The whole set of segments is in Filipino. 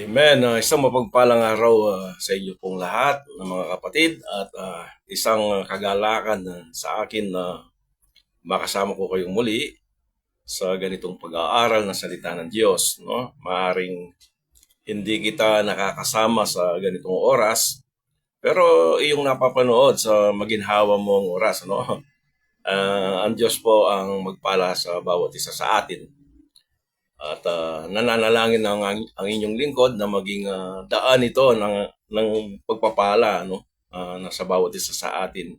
Amen. Isang mapagpalang araw sa inyo pong lahat ng mga kapatid at isang kagalakan sa akin na makasama ko kayong muli sa ganitong pag-aaral ng salita ng Diyos. No? Maaring hindi kita nakakasama sa ganitong oras, pero iyong napapanood sa maginhawa mong oras. No? Ang Diyos po ang magpala sa bawat isa sa atin. At nananalangin ang inyong lingkod na maging daan ito ng pagpapala sa bawat isa sa atin.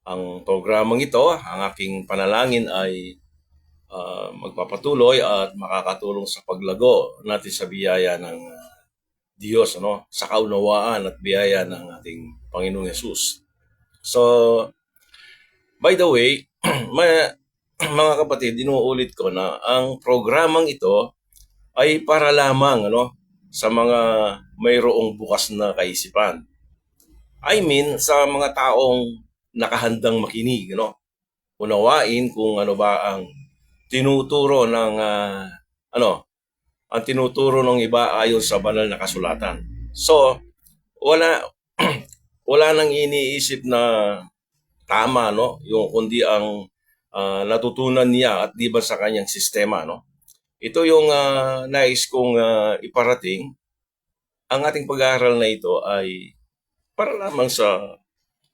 Ang programang ito, ang aking panalangin ay magpapatuloy at makakatulong sa paglago natin sa biyaya ng Diyos, sa kaunawaan at biyaya ng ating Panginoong Yesus. So, by the way, mga kapatid, inuulit ko na ang programang ito ay para lamang sa mga mayroong bukas na kaisipan. I mean, sa mga taong nakahandang makinig, unawain kung ano ba ang tinuturo ng ang tinuturo ng iba ayon sa banal na kasulatan. So, wala wala nang iniisip na tama, yung kundi ang natutunan niya at di ba sa kanyang sistema, Ito yung nais kong iparating. Ang ating pag-aaral na ito ay para lamang sa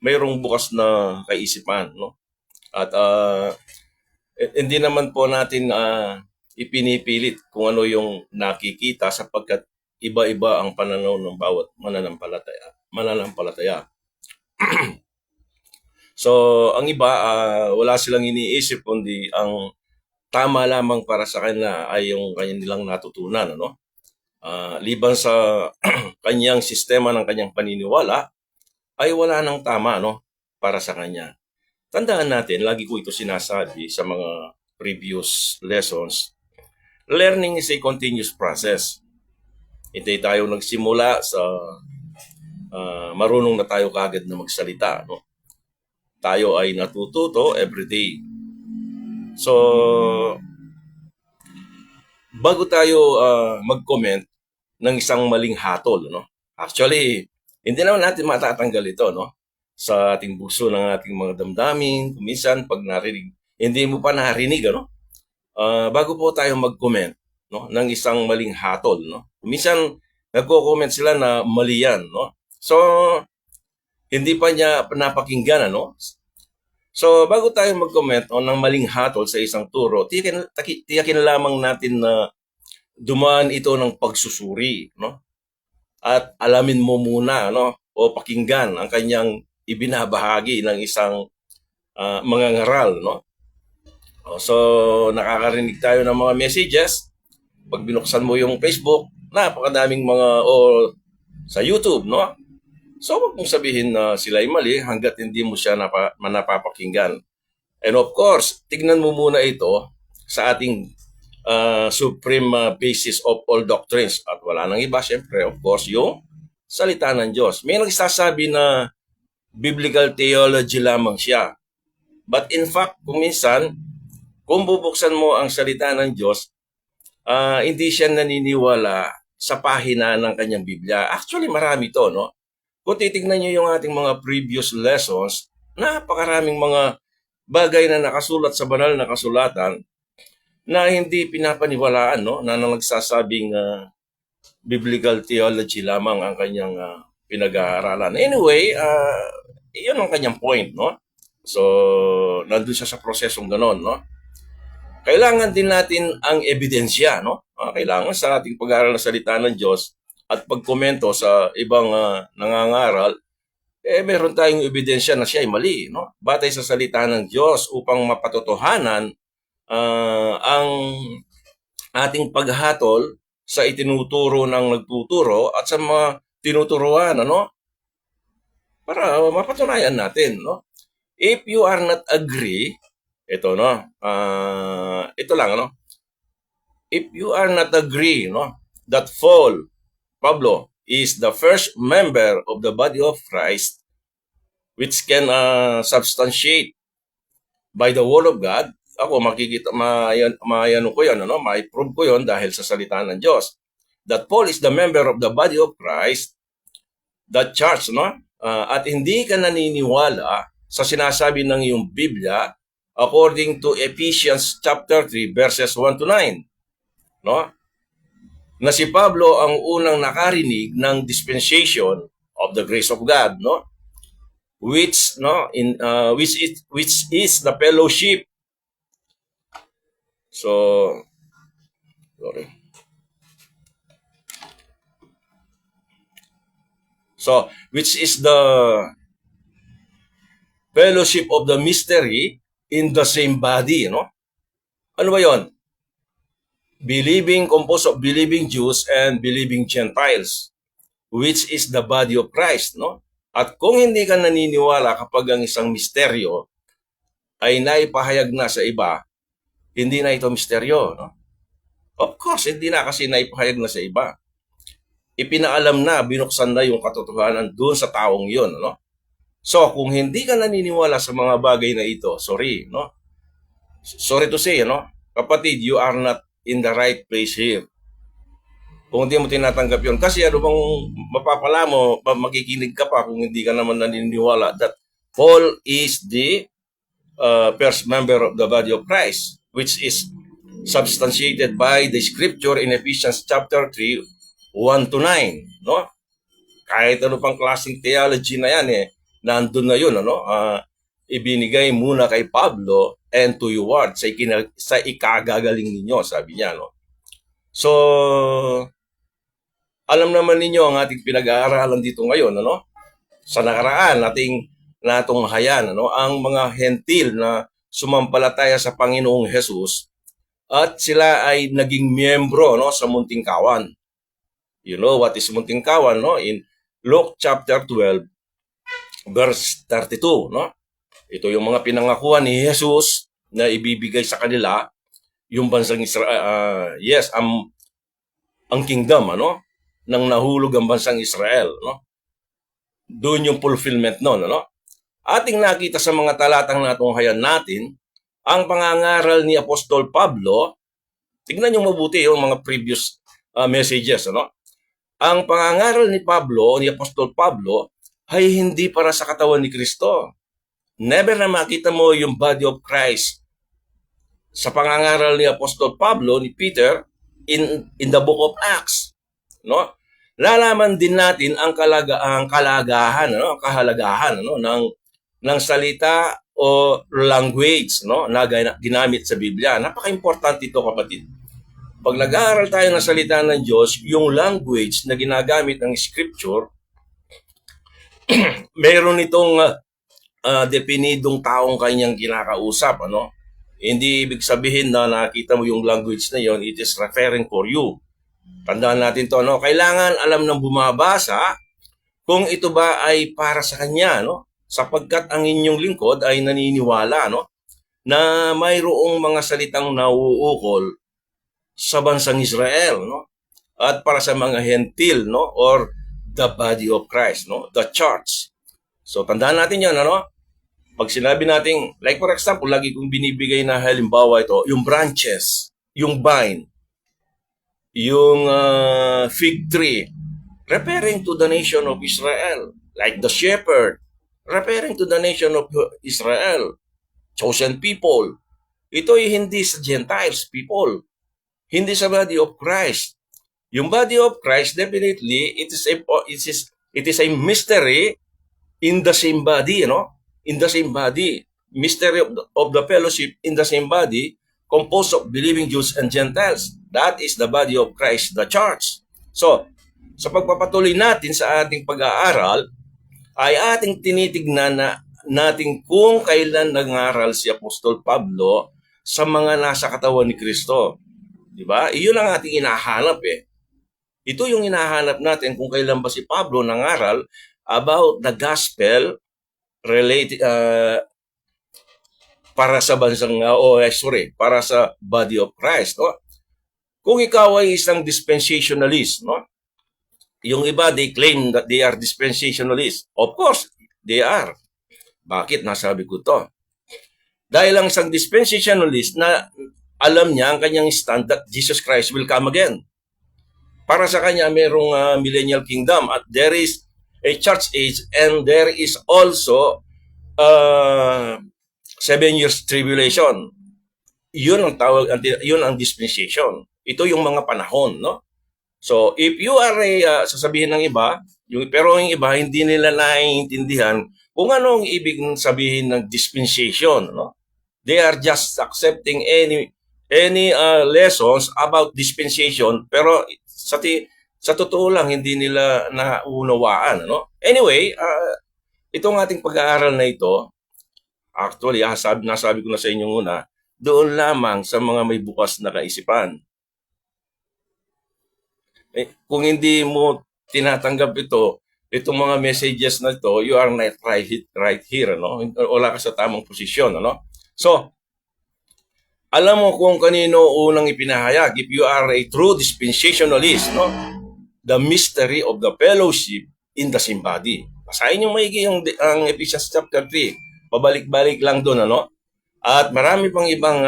mayroong bukas na kaisipan, At hindi naman po natin ipinipilit kung ano yung nakikita sapagkat iba-iba ang pananaw ng bawat mananampalataya. So, ang iba, wala silang iniisip kundi ang tama lamang para sa kanila ay yung kanilang natutunan. Liban sa kanyang sistema ng kanyang paniniwala, ay wala nang tama para sa kanya. Tandaan natin, lagi ko ito sinasabi sa mga previous lessons, learning is a continuous process. Hindi tayo nagsimula sa marunong na tayo kagad na magsalita. Tayo ay natututo every day. So, bago tayo mag-comment ng isang maling hatol, actually, hindi naman natin matatanggal ito, sa ating puso ng ating mga damdamin. Minsan, pag narinig, hindi mo pa narinig, bago po tayo mag-comment ng isang maling hatol, Minsan, nagko-comment sila na mali yan, So, hindi pa niya napakinggan, So, bago tayo mag-comment ng maling hatol sa isang turo, tiyakin lamang natin na dumaan ito ng pagsusuri, At alamin mo muna, o pakinggan ang kanyang ibinabahagi ng isang mangangaral, So, nakakarinig tayo ng mga messages. Pag binuksan mo yung Facebook, napakadaming mga, sa YouTube, So, huwag mong sabihin na sila ay mali hanggat hindi mo siya napapakinggan. And of course, tignan mo muna ito sa ating supreme basis of all doctrines. At wala nang iba, syempre, of course, yung salita ng Diyos. May nagsasabi na biblical theology lamang siya. But in fact, kung minsan, kung bubuksan mo ang salita ng Diyos, hindi siya naniniwala sa pahina ng kanyang Biblia. Actually, marami to, Kung titignan niyo yung ating mga previous lessons, napakaraming mga bagay na nakasulat sa banal na kasulatan na hindi pinapaniwalaan, na nagsasabing biblical theology lamang ang kanyang pinag-aaralan. Anyway, yun ang kanyang point, So, nandun siya sa prosesong ganon, Kailangan din natin ang ebidensya, Kailangan sa ating pag-aaral ng salita ng Diyos at pagkomento sa ibang nangangaral, meron tayong ebidensya na siya ay mali, Batay sa salita ng Diyos upang mapatotohanan ang ating paghatol sa itinuturo ng nagtuturo at sa mga tinuturuan, Para mapatunayan natin, If you are not agree, ito, ito lang, If you are not agree, that Pablo is the first member of the body of Christ which can substantiate by the word of God, ako makikita, mayan ko yan, ma-prove ko yon dahil sa salita ng Diyos. that Paul is the member of the body of Christ, the church, no? At hindi ka naniniwala sa sinasabi ng iyong Biblia according to Ephesians chapter 3 verses 1 to 9, no? Na si Pablo ang unang nakarinig ng dispensation of the grace of God, no? Which is the fellowship. So sorry. So, which is the fellowship of the mystery in the same body, no? Ano ba 'yon? Composed of believing Jews and believing Gentiles, which is the body of Christ, no? At kung hindi ka naniniwala kapag ang isang misteryo ay naipahayag na sa iba, hindi na ito misteryo, no? Of course, hindi na kasi naipahayag na sa iba. Ipinaalam na, binuksan na yung katotohanan doon sa taong yun, no? So, kung hindi ka naniniwala sa mga bagay na ito, sorry, no? Sorry to say, no? Kapatid, you are not in the right place here. Kung hindi mo tinatanggap yun. Kasi ano bang mapapala mo, makikinig ka pa kung hindi ka naman naniniwala that Paul is the first member of the body of Christ, which is substantiated by the scripture in Ephesians chapter 3, 1 to 9, no? Kahit ano pang klaseng theology na yan, nandun na yun, ano? Ibinigay muna kay Pablo and to you word sa ikagagaling ninyo, sabi niya, no? So, alam naman ninyo ang ating pinag-aaralan dito ngayon, ano? Sa nakaraan, natong hayan, ano? Ang mga hentil na sumampalataya sa Panginoong Jesus at sila ay naging miyembro, no, sa Munting Kawan. You know what is Munting Kawan, no? In Luke chapter 12, verse 32, no? Ito yung mga pinangakuan ni Jesus na ibibigay sa kanila yung bansang Israel. Yes, ang kingdom, ano? Nang nahulog ang bansang Israel, no? Doon yung fulfillment noon, ano? Ating nakita sa mga talatang natunghayan natin, ang pangangaral ni Apostol Pablo, tignan niyo mabuti yung mga previous messages, ano? Ang pangangaral ni Apostol Pablo, ay hindi para sa katawan ni Kristo. Never na makita mo yung body of Christ sa pangangaral ni Apostol Pablo, ni Peter, in the book of Acts, no? Lalaman din natin ang kahalagahan, no, ng salita o language, no, na ginamit sa Biblia. Napaka-importante ito, kapatid. Pag nag-aaral tayo ng salita ng Diyos, yung language na ginagamit ng Scripture, meron itong definidong taong kanyang kinakausap, ano? Hindi ibig sabihin na nakita mo yung language na yon, it is referring for you. Tandaan natin to, no? Kailangan alam ng bumabasa kung ito ba ay para sa kanya, no? Sapagkat ang inyong lingkod ay naniniwala, no, na mayroong mga salitang nauukol sa bansang Israel, no? At para sa mga hentil, no, or the body of Christ, no, the church. So tandaan natin 'yan, ano? Pag sinabi natin, like for example, lagi kong binibigay na halimbawa ito, yung branches, yung vine, yung fig tree, referring to the nation of Israel, like the shepherd, referring to the nation of Israel, chosen people. Ito ay hindi sa Gentiles people, hindi sa body of Christ. Yung body of Christ, definitely, it is a mystery in the same body, you know? In the same body. Mystery of the fellowship in the same body, composed of believing Jews and Gentiles. That is the body of Christ, the church. So, sa pagpapatuloy natin sa ating pag-aaral, ay ating tinitignan natin kung kailan nag-aral si Apostol Pablo sa mga nasa katawan ni Kristo. Diba? Iyon ang ating inahanap Ito yung hinahanap natin kung kailan ba si Pablo nangaral about the gospel related para sa bansang para sa body of Christ, no? Kung ikaw ay isang dispensationalist, no? Yung iba, they claim that they are dispensationalists. Of course, they are. Bakit nasabi ko to? Dahil ang isang dispensationalist na alam niya ang kanyang stand that Jesus Christ will come again. Para sa kanya, mayroong millennial kingdom at there is a church age and there is also 7 years tribulation. Yun ang tawag, yun ang dispensation. Ito yung mga panahon, no? So, if you are sasabihin ng iba, pero yung iba hindi nila naiintindihan kung ano ang ibig sabihin ng dispensation, no? They are just accepting any lessons about dispensation, pero sa totoo lang hindi nila naunawaan, no? Anyway, itong ating pag-aaral na ito, actually, nasabi ko na sa inyo muna, doon lamang sa mga may bukas na kaisipan. Kung hindi mo tinatanggap itong mga messages na ito, you are not right here, no? Wala ka sa tamang posisyon, no? So, alam mo kung kanino unang ipinahayag. If you are a true dispensationalist, no? The mystery of the fellowship in the same body. Basahin yung maigi ang Ephesians chapter 3. Pabalik-balik lang doon, ano? At marami pang ibang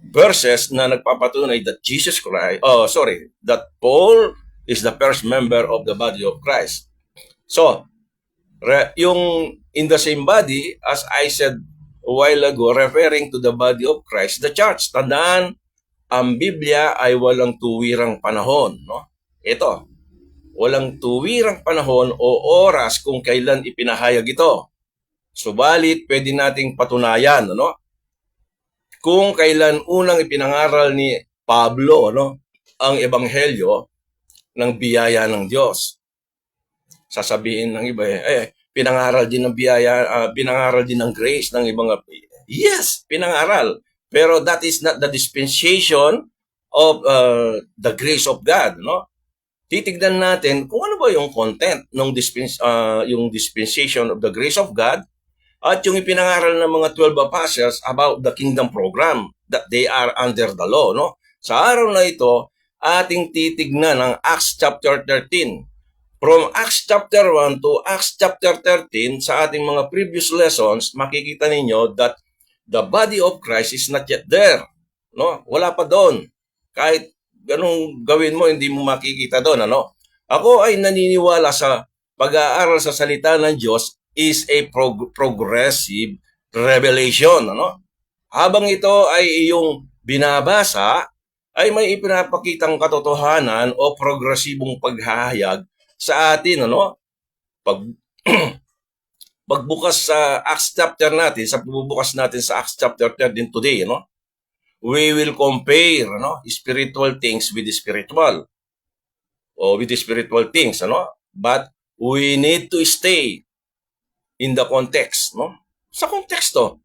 verses na nagpapatunay that that Paul is the first member of the body of Christ. So, yung in the same body, as I said a while ago, referring to the body of Christ, the church. Tandaan, ang Biblia ay walang tuwirang panahon, no? Ito, walang tuwirang panahon o oras kung kailan ipinahayag ito. Subalit, pwede nating patunayan, no? Kung kailan unang ipinangaral ni Pablo, no, ang ebanghelyo ng biyaya ng Diyos. Sasabihin ng iba, pinangaral din ng biyaya, pinangaral din ng grace ng ibang. Yes, pinangaral. Pero that is not the dispensation of the grace of God, no? Titignan natin kung ano ba yung content ng yung dispensation of the grace of God at yung ipinangaral ng mga 12 apostles about the kingdom program that they are under the law, no? Sa araw na ito, ating titignan ang Acts chapter 13. From Acts chapter 1 to Acts chapter 13, sa ating mga previous lessons, makikita ninyo that the body of Christ is not yet there, no? Wala pa doon. Kahit ganung gawin mo, hindi mo makikita doon, ano? Ako ay naniniwala sa pag-aaral sa salita ng Diyos is a progressive revelation, ano? Habang ito ay iyong binabasa, ay may ipinapakitang katotohanan o progresibong paghahayag sa atin, ano? Pagbukas sa Acts chapter natin, sa pagbubukas natin sa Acts chapter 13 today, ano? We will compare, ano, spiritual things with the spiritual. O with the spiritual things, ano? But we need to stay in the context, no? Sa konteksto.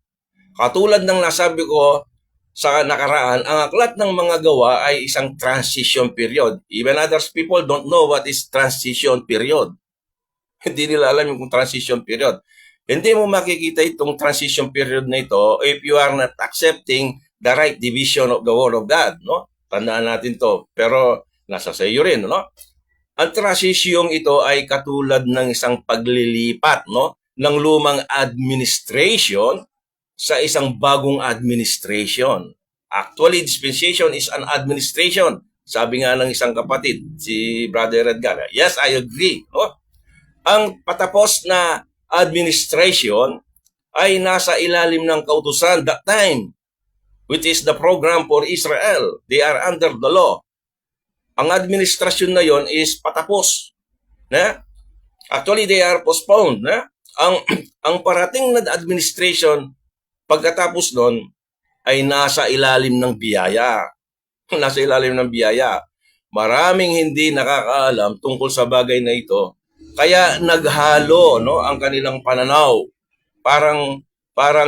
Katulad ng nasabi ko sa nakaraan, ang aklat ng mga gawa ay isang transition period. Even others people don't know what is transition period. Hindi nila alam yung transition period. Hindi mo makikita itong transition period na ito if you are not accepting the right division of the Word of God, no? Tandaan natin to. Pero nasa sa iyo rin, no? Ang transition ito ay katulad ng isang paglilipat, no, ng lumang administration sa isang bagong administration. Actually, dispensation is an administration. Sabi nga ng isang kapatid, si Brother Edgar. Yes, I agree, no? Ang patapos na administration ay nasa ilalim ng kautusan that time, which is the program for Israel. They are under the law. Ang administrasyon na yon is patapos. Na? Actually, they are postponed. Na? Ang parating na administration pagkatapos nun ay nasa ilalim ng biyaya. Nasa ilalim ng biyaya. Maraming hindi nakakaalam tungkol sa bagay na ito. Kaya naghalo, no, ang kanilang pananaw. Parang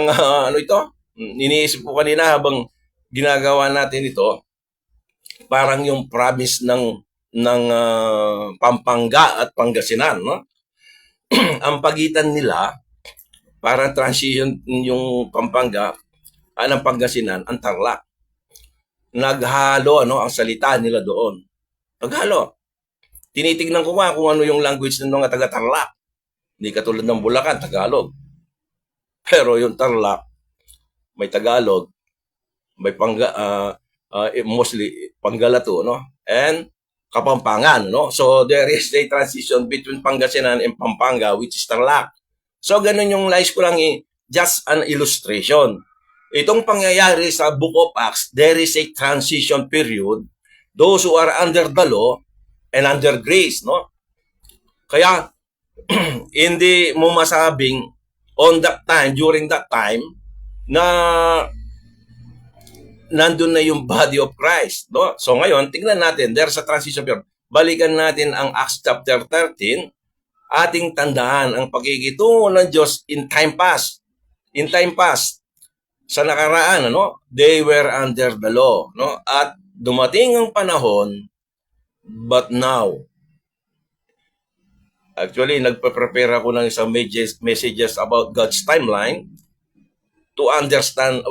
ano ito? Iniisip ko kanina habang ginagawa natin ito, parang yung promise ng Pampanga at Pangasinan, no? Ang pagitan nila, parang transition yung Pampanga, ng Pangasinan, ang Tarlac. Naghalo, ano, ang salita nila doon. Naghalo. Tinitignan ko nga kung ano yung language ng mga taga-Tarlac. Hindi katulad ng Bulacan, Tagalog. Pero yung Tarlac, may Tagalog, may mostly Panggalato, no? And Kapampangan, no? So there is a transition between Pangasinan and Pampanga, which is Tarlac. So ganun yung nais ko lang just an illustration. Itong pangyayari sa Book of Acts, there is a transition period. Those who are under the law and under grace, no? Kaya hindi mo masabing on that time, during that time, na nandun na yung body of Christ. No? So ngayon, tingnan natin, there's a transition period. Balikan natin ang Acts chapter 13, ating tandaan ang pagkikitungo ng Diyos in time past. In time past, sa nakaraan, ano, they were under the law. No? At dumating ang panahon, but now, actually, nagpa-prepare ako ng isang messages about God's timeline to understand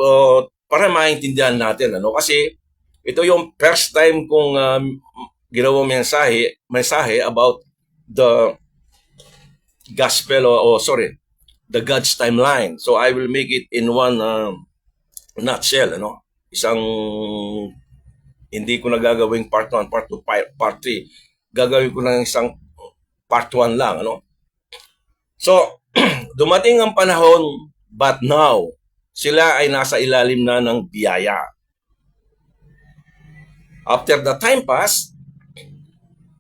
para maintindihan natin, ano, kasi ito yung first time kong ginawang mensahe about the gospel the God's timeline. So I will make it in one nutshell, ano, isang hindi ko na gagawing part 1, part 2, part 3. Gagawin ko na isang part 1 lang, ano. So dumating ang panahon, but now sila ay nasa ilalim na ng biyaya. After the time passed,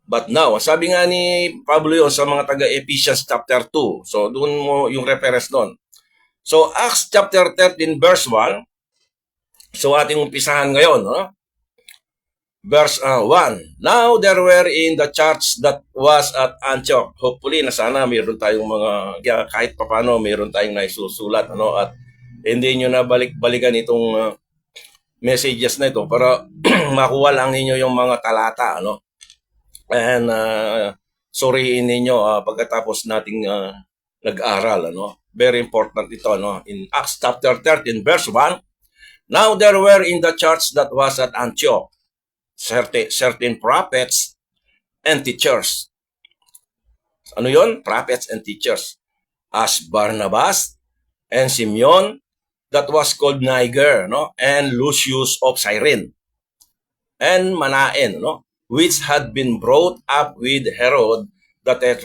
but now, sabi nga ni Pablo yun sa mga taga-Ephesians chapter 2. So, doon mo yung reference doon. So, Acts chapter 13 verse 1. So, ating umpisahan ngayon. No? Verse 1. Now there were in the church that was at Antioch. Hopefully, na sana mayroon tayong mga, kahit papano, mayroon tayong naisusulat. Ano? At hindi nyo na balikan itong messages na ito para makuha lang ninyo yung mga talata, ano? And suriin ninyo pagkatapos nating nag-aral, ano? Very important ito, no? In Acts chapter 13 verse 1, now there were in the church that was at Antioch certain prophets and teachers. Ano yon? Prophets and teachers. As Barnabas and Simeon, that was called Niger, no? And Lucius of Cyrene, and Manaen, no? Which had been brought up with Herod the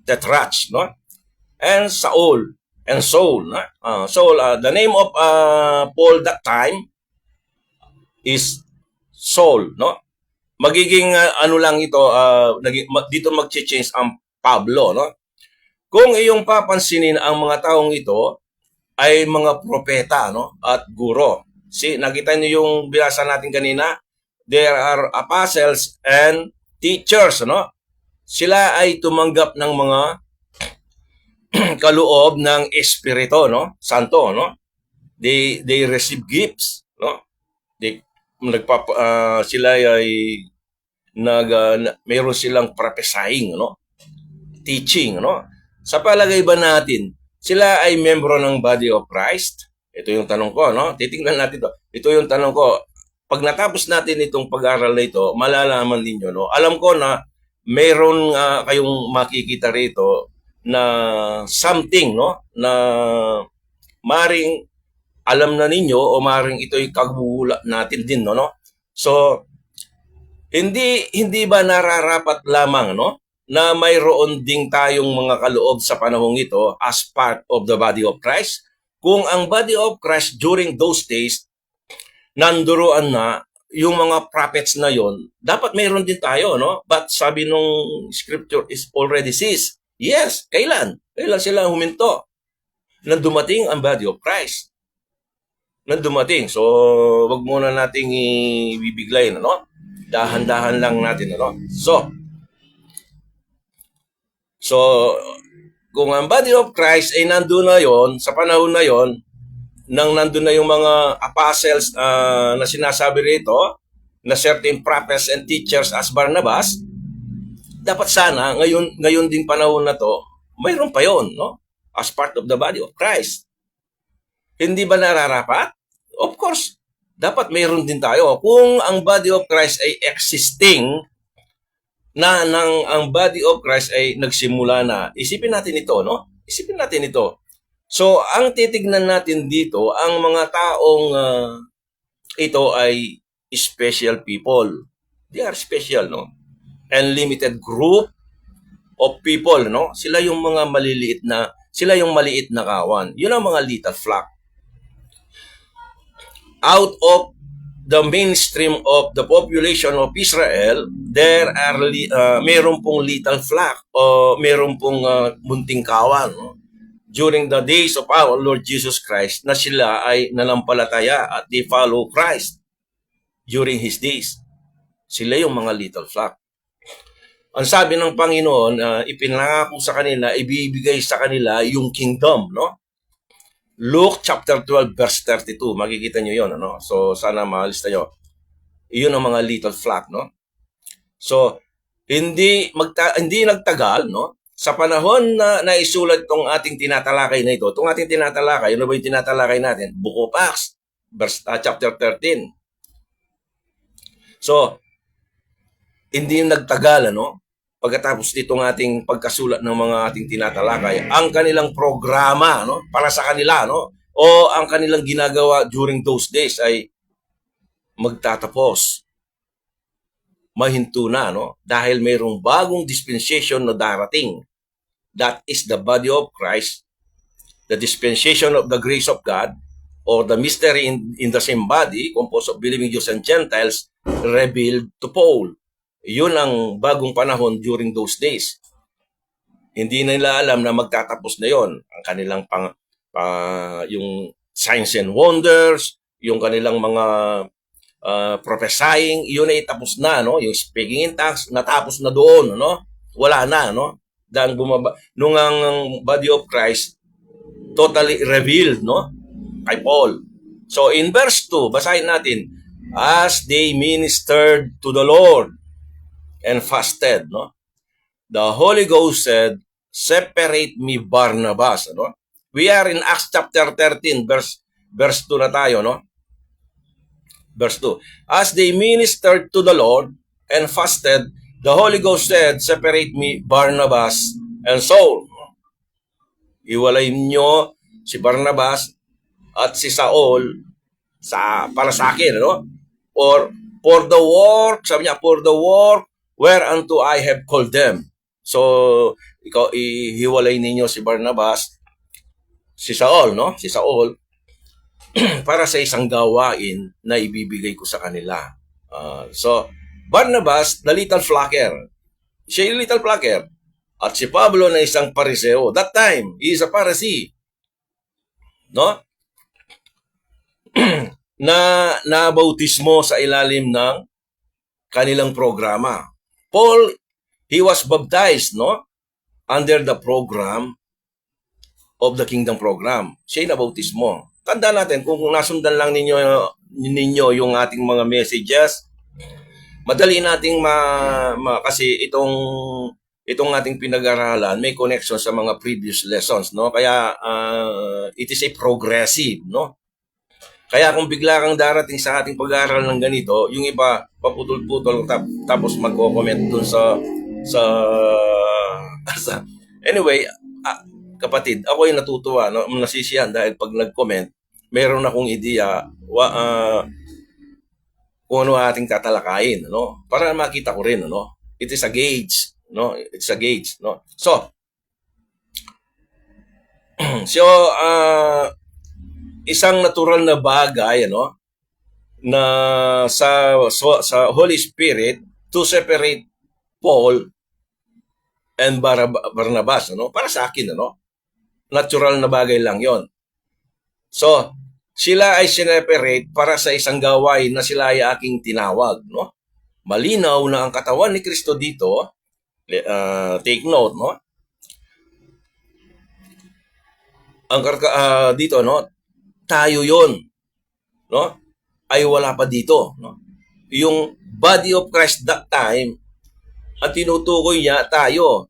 Tetrarch, no? And Saul, no? The name of Paul that time is Saul, no? Magiging ano lang ito, dito mag-change ang Pablo, no? Kung iyong papansinin ang mga taong ito, ay mga propeta, no, at guro. Nakita niyo yung binasa natin kanina? There are apostles and teachers, no? Sila ay tumanggap ng mga kaloob ng Espiritu, no? Santo, no? They receive gifts, no? Sila ay mayroon silang prophesying, no? Teaching, no? Sa palagay ba natin, sila ay membro ng body of Christ? Ito yung tanong ko, no? Titingnan natin ito. Ito yung tanong ko. Pag natapos natin itong pag-aaral na ito, malalaman ninyo, no? Alam ko na mayroon kayong makikita rito na something, no? Na maring alam na ninyo o maring ito'y kagugula natin din, no? So, hindi ba nararapat lamang, no? Na mayroon ding tayong mga kaloob sa panahong ito as part of the body of Christ? Kung ang body of Christ during those days, nanduruan na yung mga prophets na yon, dapat mayroon din tayo, no? But sabi nung scripture is already ceased. Yes, kailan? Kailan sila huminto? Nang dumating ang body of Christ. Nang dumating. So, wag muna nating ibibigay, no? Dahan-dahan lang natin, no? So, kung ang body of Christ ay nandun na yon, sa panahon na yon, nang nandun na yung mga apostles na sinasabi rito, na certain prophets and teachers as Barnabas, dapat sana, ngayon ding panahon na to, mayroon pa yon, no? As part of the body of Christ. Hindi ba nararapat? Of course, dapat mayroon din tayo. Kung ang body of Christ ay existing, ang body of Christ ay nagsimula na. Isipin natin ito, no? Isipin natin ito. So, ang titignan natin dito, ang mga taong ito ay special people. They are special, no? And limited group of people, no? Sila yung mga sila yung maliit na kawan. Yun ang mga little flock. Out of the mainstream of the population of Israel, there are meron pong little flock o meron pong munting kawan, no? During the days of our Lord Jesus Christ na sila ay nanampalataya at they follow Christ during His days. Sila yung mga little flock. Ang sabi ng Panginoon, ipinangako sa kanila, ibibigay sa kanila yung kingdom, no? Luke chapter 12 verse 32, makikita nyo yun, ano? So sana mahalista nyo. Iyon ang mga little flock, no? So hindi nagtagal, no? Sa panahon na naisulat itong ating tinatalakay na ito, itong ating tinatalakay, ano ba yung tinatalakay natin? Book of Acts, chapter 13. So, hindi nagtagal, ano? Pagkatapos nitong ating pagkasulat ng mga ating tinatalakay, ang kanilang programa, no? Para sa kanila, no? O ang kanilang ginagawa during those days ay magtatapos. Mahinto na, no? Dahil mayroong bagong dispensation na darating. That is the body of Christ, the dispensation of the grace of God, or the mystery in the same body, composed of believing Jews and Gentiles, revealed to Paul. Yun ang bagong panahon during those days. Hindi nila alam na magtatapos na yon. Ang kanilang yung signs and wonders, yung kanilang mga prophesying, yun ay tapos na, no? Yung speaking in tongues, natapos na doon, no? Wala na, no? Dahil nung ang body of Christ totally revealed, no? Kay Paul. So in verse 2, basahin natin, as they ministered to the Lord and fasted, no? The Holy Ghost said, separate me Barnabas, no? We are in Acts chapter 13, verse 2 na tayo, no? Verse 2. As they ministered to the Lord and fasted, the Holy Ghost said, separate me Barnabas and Saul. Iwalay nyo si Barnabas at si Saul para sa akin, no? Or for the work, sabi niya, for the work whereunto I have called them. So, ihiwalay ninyo si Barnabas, si Saul, no? Si Saul, para sa isang gawain na ibibigay ko sa kanila. So, Barnabas, the little flocker. Siya yung little flocker. At si Pablo na isang pariseo. That time, he is a Pharisee. No? na bautismo sa ilalim ng kanilang programa. Paul, he was baptized, no? Under the program of the kingdom program. Siya na bautismo. Tandaan natin, kung nasundan lang ninyo yung ating mga messages, madali nating kasi itong ating pinag-aralan may connection sa mga previous lessons, no? Kaya it is a progressive, no? Kaya kung bigla kang darating sa ating pag-aaral ng ganito, yung iba paputol-putol tapos magko-comment dun sa anyway, kapatid, ako yung natutuwa, no? Nasisiyahan dahil pag nag-comment, meron akong ideya kung ano ating tatalakayin, no? Para makita ko rin, no? It is a gauge, no? It's a gauge, no? So isang natural na bagay, ano, na sa Holy Spirit to separate Paul and Barnabas, ano? Para sa akin, ano? Natural na bagay lang 'yon. So, sila ay sineperate para sa isang gawain na sila ay aking tinawag, no? Malinaw na ang katawan ni Kristo dito, take note, no? Ang dito, no? Tayo 'yon, no? Ay wala pa dito, no? Yung body of Christ that time, at tinutukoy niya tayo.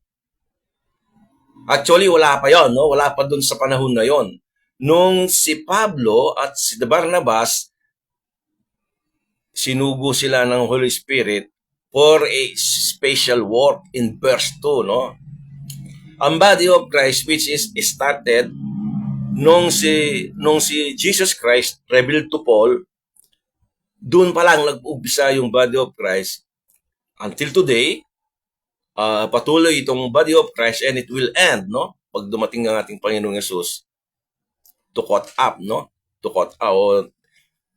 Actually, wala pa 'yon, no? Wala pa dun sa panahon na 'yon. Nung si Pablo at si Barnabas, sinugo sila ng Holy Spirit for a special work in verse 2, no? Ang body of Christ which is started nung si Jesus Christ revealed to Paul, Doon pa lang nag-umpisa yung body of Christ. Until today, patuloy itong body of Christ and it will end, no? Pag dumating ang ating Panginoong Yesus to caught up, no? To caught up, o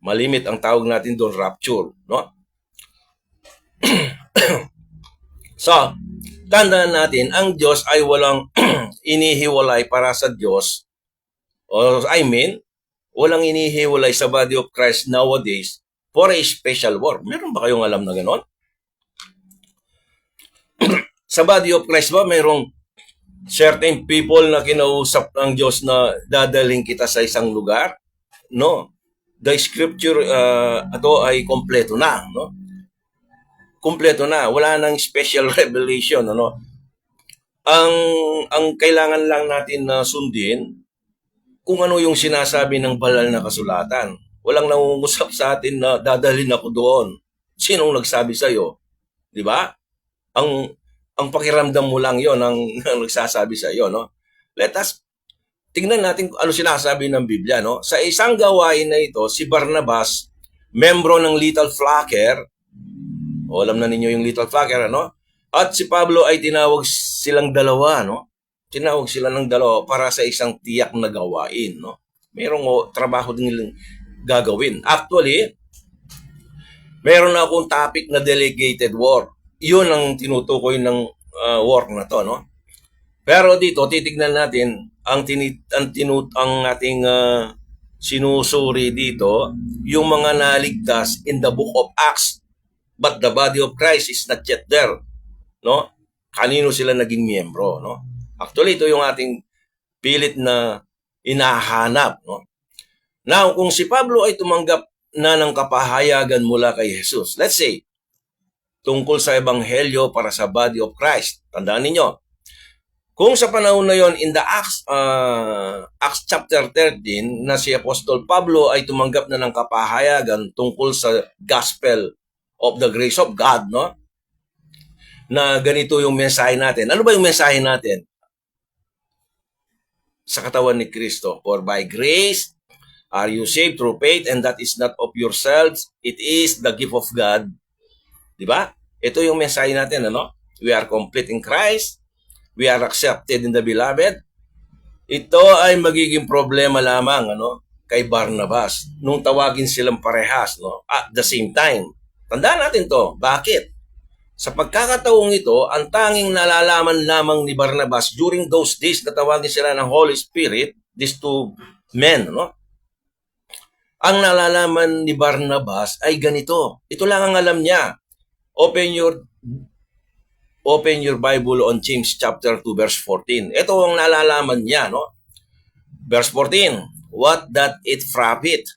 malimit ang tawag natin doon, rapture, no? So, tandaan natin, ang Diyos ay walang inihiwalay para sa Diyos. Walang inihiwalay sa body of Christ nowadays for a special work. Meron ba kayong alam na ganon? Sa body of Christ ba, mayroong certain people na kinausap ng Diyos na dadaling kita sa isang lugar? No. The scripture, ito ay kompleto na, no? Kompleto na. Wala nang special revelation, ano? Ang kailangan lang natin na sundin kung ano yung sinasabi ng banal na kasulatan. Walang nangungusap sa atin na dadalhin ako doon. Sinong nagsabi sa iyo? 'Di ba? Ang pakiramdam mo lang 'yon ang nagsasabi sa iyo, no? Let us tingnan natin kung ano sinasabi ng Biblia, no? Sa isang gawain na ito, si Barnabas, membro ng Little Flocker, alam na ninyo yung Little Flocker, ano? At si Pablo ay tinawag silang dalawa, no? Tinawag sila ng dalawa para sa isang tiyak na gawain, no? Merong trabaho din nilang gagawin. Actually, meron na akong topic na delegated work. Yun ang tinutukoy ng work na to, no? Pero dito, titignan natin ang ating sinusuri dito, yung mga naligtas in the book of Acts. But the body of Christ is not yet there, no? Kanino sila naging miyembro, no? Actually, ito yung ating pilit na inahanap, no? Now, kung si Pablo ay tumanggap na ng kapahayagan mula kay Jesus, let's say, tungkol sa ebanghelyo para sa body of Christ, tandaan ninyo, kung sa panahon na yon in the Acts chapter 13, na si Apostol Pablo ay tumanggap na ng kapahayagan tungkol sa gospel of the grace of God, no? Na ganito yung mensahe natin. Ano ba yung mensahe natin? Sa katawan ni Kristo. For by grace are you saved through faith, and that is not of yourselves. It is the gift of God. Diba? Ito yung mensahe natin, ano? We are complete in Christ. We are accepted in the beloved. Ito ay magiging problema lamang, ano? Kay Barnabas. Nung tawagin silang parehas, no? At the same time. Tandaan natin to. Bakit? Sa pagkakataong ito, ang tanging nalalaman lamang ni Barnabas during those days na tawagin sila ng Holy Spirit, these two men, no? Ang nalalaman ni Barnabas ay ganito. Ito lang ang alam niya. Open your Bible on James chapter 2 verse 14. Ito ang nalalaman niya, no? Verse 14. What that it profit,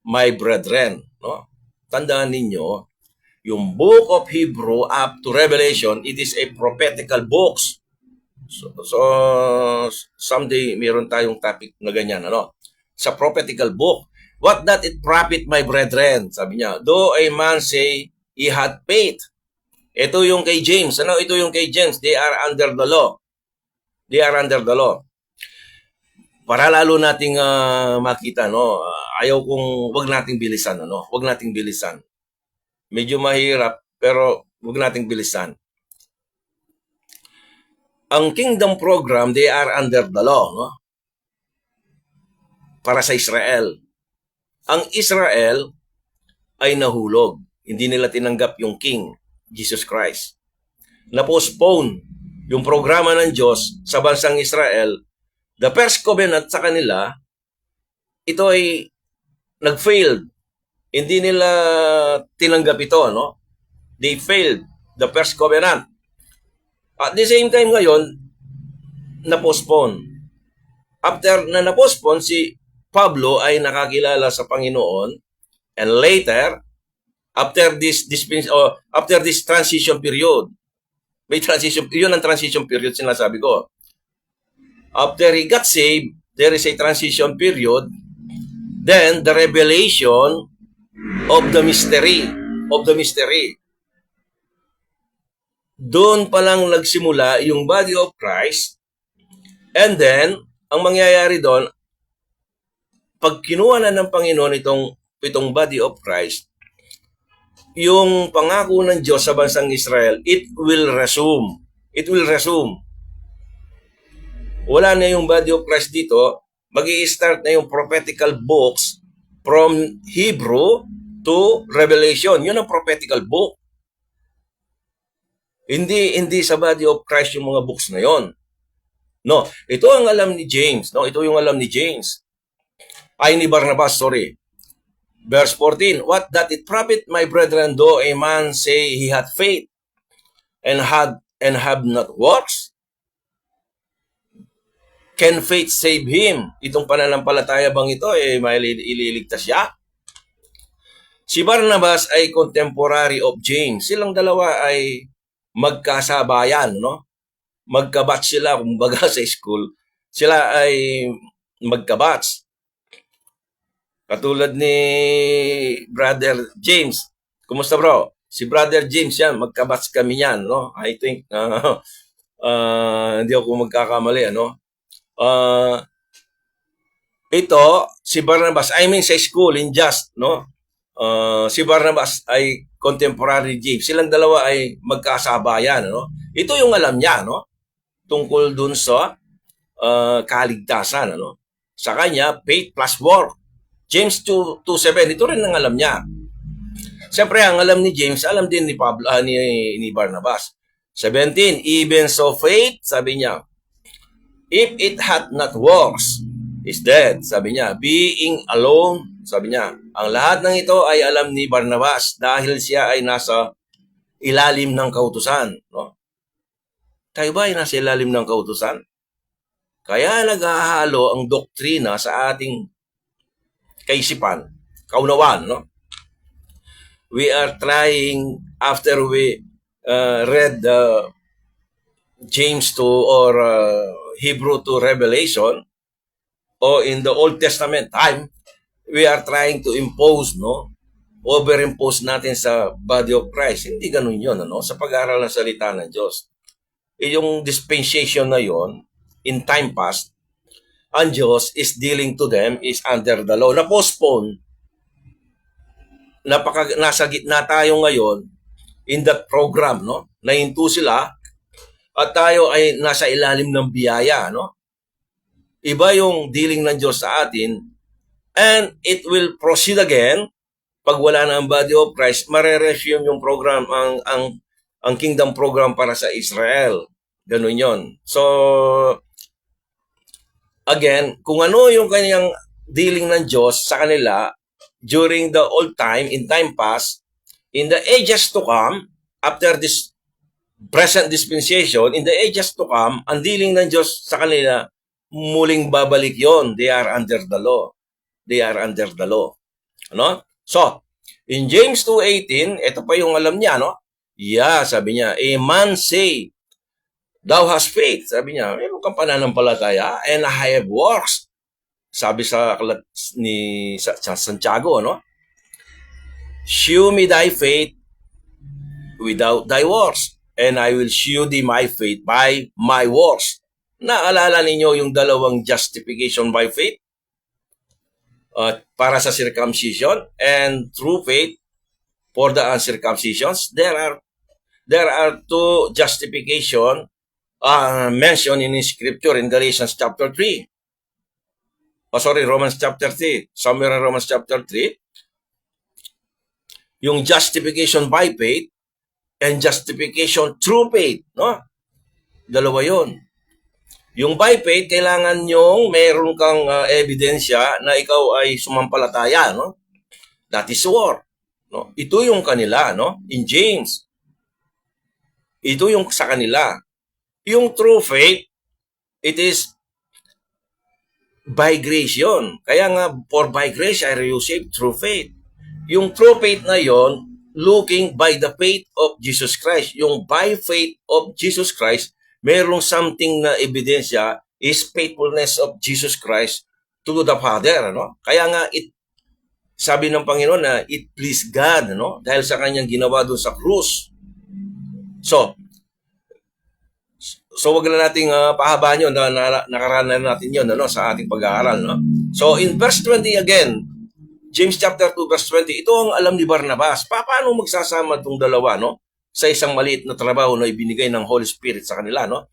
my brethren, no? Tandaan ninyo, yung book of Hebrew up to Revelation, it is a prophetical books. So someday meron tayong topic na ganyan, ano? Sa prophetical book. What that it profit, my brethren? Sabi niya, though a man say he had faith. Ito yung kay James. Ano? Ito yung kay James. They are under the law. They are under the law. Para lalo nating makita, no? Ayaw kong wag nating bilisan, ano? Wag nating bilisan. Medyo mahirap, pero huwag nating bilisan. Ang kingdom program, they are under the law, no? Para sa Israel. Ang Israel ay nahulog. Hindi nila tinanggap yung King, Jesus Christ. Na-postpone yung programa ng Diyos sa bansang Israel. The first covenant sa kanila, ito ay nag-failed. Hindi nila tinanggap ito, no? They failed the first covenant. At the same time ngayon, na-postpone. After na na-postpone, si Pablo ay nakakilala sa Panginoon, and later, after this transition period, may transition, yun ang transition period sinasabi ko. After he got saved, there is a transition period, then the revelation of the mystery. Doon pa lang nagsimula yung body of Christ, and then, ang mangyayari doon, pag kinuha na ng Panginoon itong body of Christ, yung pangako ng Diyos sa bansang Israel, it will resume. It will resume. Wala na yung body of Christ dito. Mag-i-start na yung prophetical books from Hebrew to Revelation. Yun ang prophetical book. Hindi sa body of Christ yung mga books na yon. No, ito ang alam ni James. No, ito yung alam ni James. Ay, ni Barnabas, sorry. Verse 14, what doth it profit, my brethren, though a man say he hath faith and have not works? Can faith save him? Itong pananampalataya bang ito, may ililigtas siya? Si Barnabas ay contemporary of James. Silang dalawa ay magkasabayan, no? Magkabatch sila, kumbaga sa school. Sila ay magkabatch. Katulad ni Brother James. Kumusta bro? Si Brother James yan, magkabatch kami yan, no? I think, hindi ako magkakamali, ano? Ito, si Barnabas, I mean sa school, in Just, no? Si Barnabas ay contemporary James. Silang dalawa ay magkasabayan, no? Ito yung alam niya, no? Tungkol dun sa kaligtasan, ano? Sa kanya, faith plus work. James 2:7, ito rin ang alam niya. Siyempre, ang alam ni James, alam din ni Pablo, ni Barnabas. 17, even so faith, sabi niya, if it hath not works, is dead, sabi niya. Being alone, sabi niya. Ang lahat ng ito ay alam ni Barnabas dahil siya ay nasa ilalim ng kautusan. No? Tayo ba ay nasa ilalim ng kautusan? Kaya naghahalo ang doktrina sa ating kaisipan, kaunawaan, no? We are trying, after we read James 2 or Hebrew to Revelation, or in the Old Testament time, we are trying to impose, no? Overimpose natin sa body of Christ. Hindi ganun yun, ano? Sa pag-aaral ng salita ng Diyos. Yung dispensation na yon, in time past, ang Diyos is dealing to them is under the law. Na-postpone. Nasa gitna tayo ngayon in that program, no? Nahinto sila at tayo ay nasa ilalim ng biyaya, no? Iba yung dealing ng Diyos sa atin, and it will proceed again pag wala na ang body of Christ, mare-resume yung program, ang kingdom program para sa Israel. Ganun yon. So, again, kung ano yung kanyang dealing ng Diyos sa kanila during the old time, in time past, in the ages to come, after this present dispensation, in the ages to come, ang dealing ng Diyos sa kanila, muling babalik yon. They are under the law. They are under the law. Ano? So, in James 2:18, ito pa yung alam niya, no? Yeah, sabi niya, a man say, thou hast faith. Sabi niya, meron kang pananampalataya, and I have works. Sabi sa Santiago, no? Shew me thy faith without thy works, and I will shew thee my faith by my works. Naalala ninyo yung dalawang justification by faith? Para sa circumcision and true faith for the uncircumcisions. There are two justification mentioned in Scripture in Galatians chapter 3. Romans chapter 3. Somewhere in Romans chapter 3. Yung justification by faith and justification through faith. No? Dalawa yun. Yung by faith, kailangan yung meron kang ebidensya na ikaw ay sumampalataya. No? That is war. No? Ito yung kanila, no? In James. Ito yung sa kanila. Yung true faith, it is by grace yun. Kaya nga, for by grace I receive through faith. Yung true faith na yon, looking by the faith of Jesus Christ. Yung by faith of Jesus Christ, merong something na ebidensya is faithfulness of Jesus Christ to the Father. Ano? Kaya nga, sabi ng Panginoon na it pleased God, no? Dahil sa kanyang ginawa doon sa krus. So wag na nating pahabaan yun, nakaraan na natin yun, ano, sa ating pag-aaral. No? So in verse 20 again, James chapter 2 verse 20, ito ang alam ni Barnabas. Paano magsasama itong dalawa, no? Sa isang maliit na trabaho na ibinigay ng Holy Spirit sa kanila, no?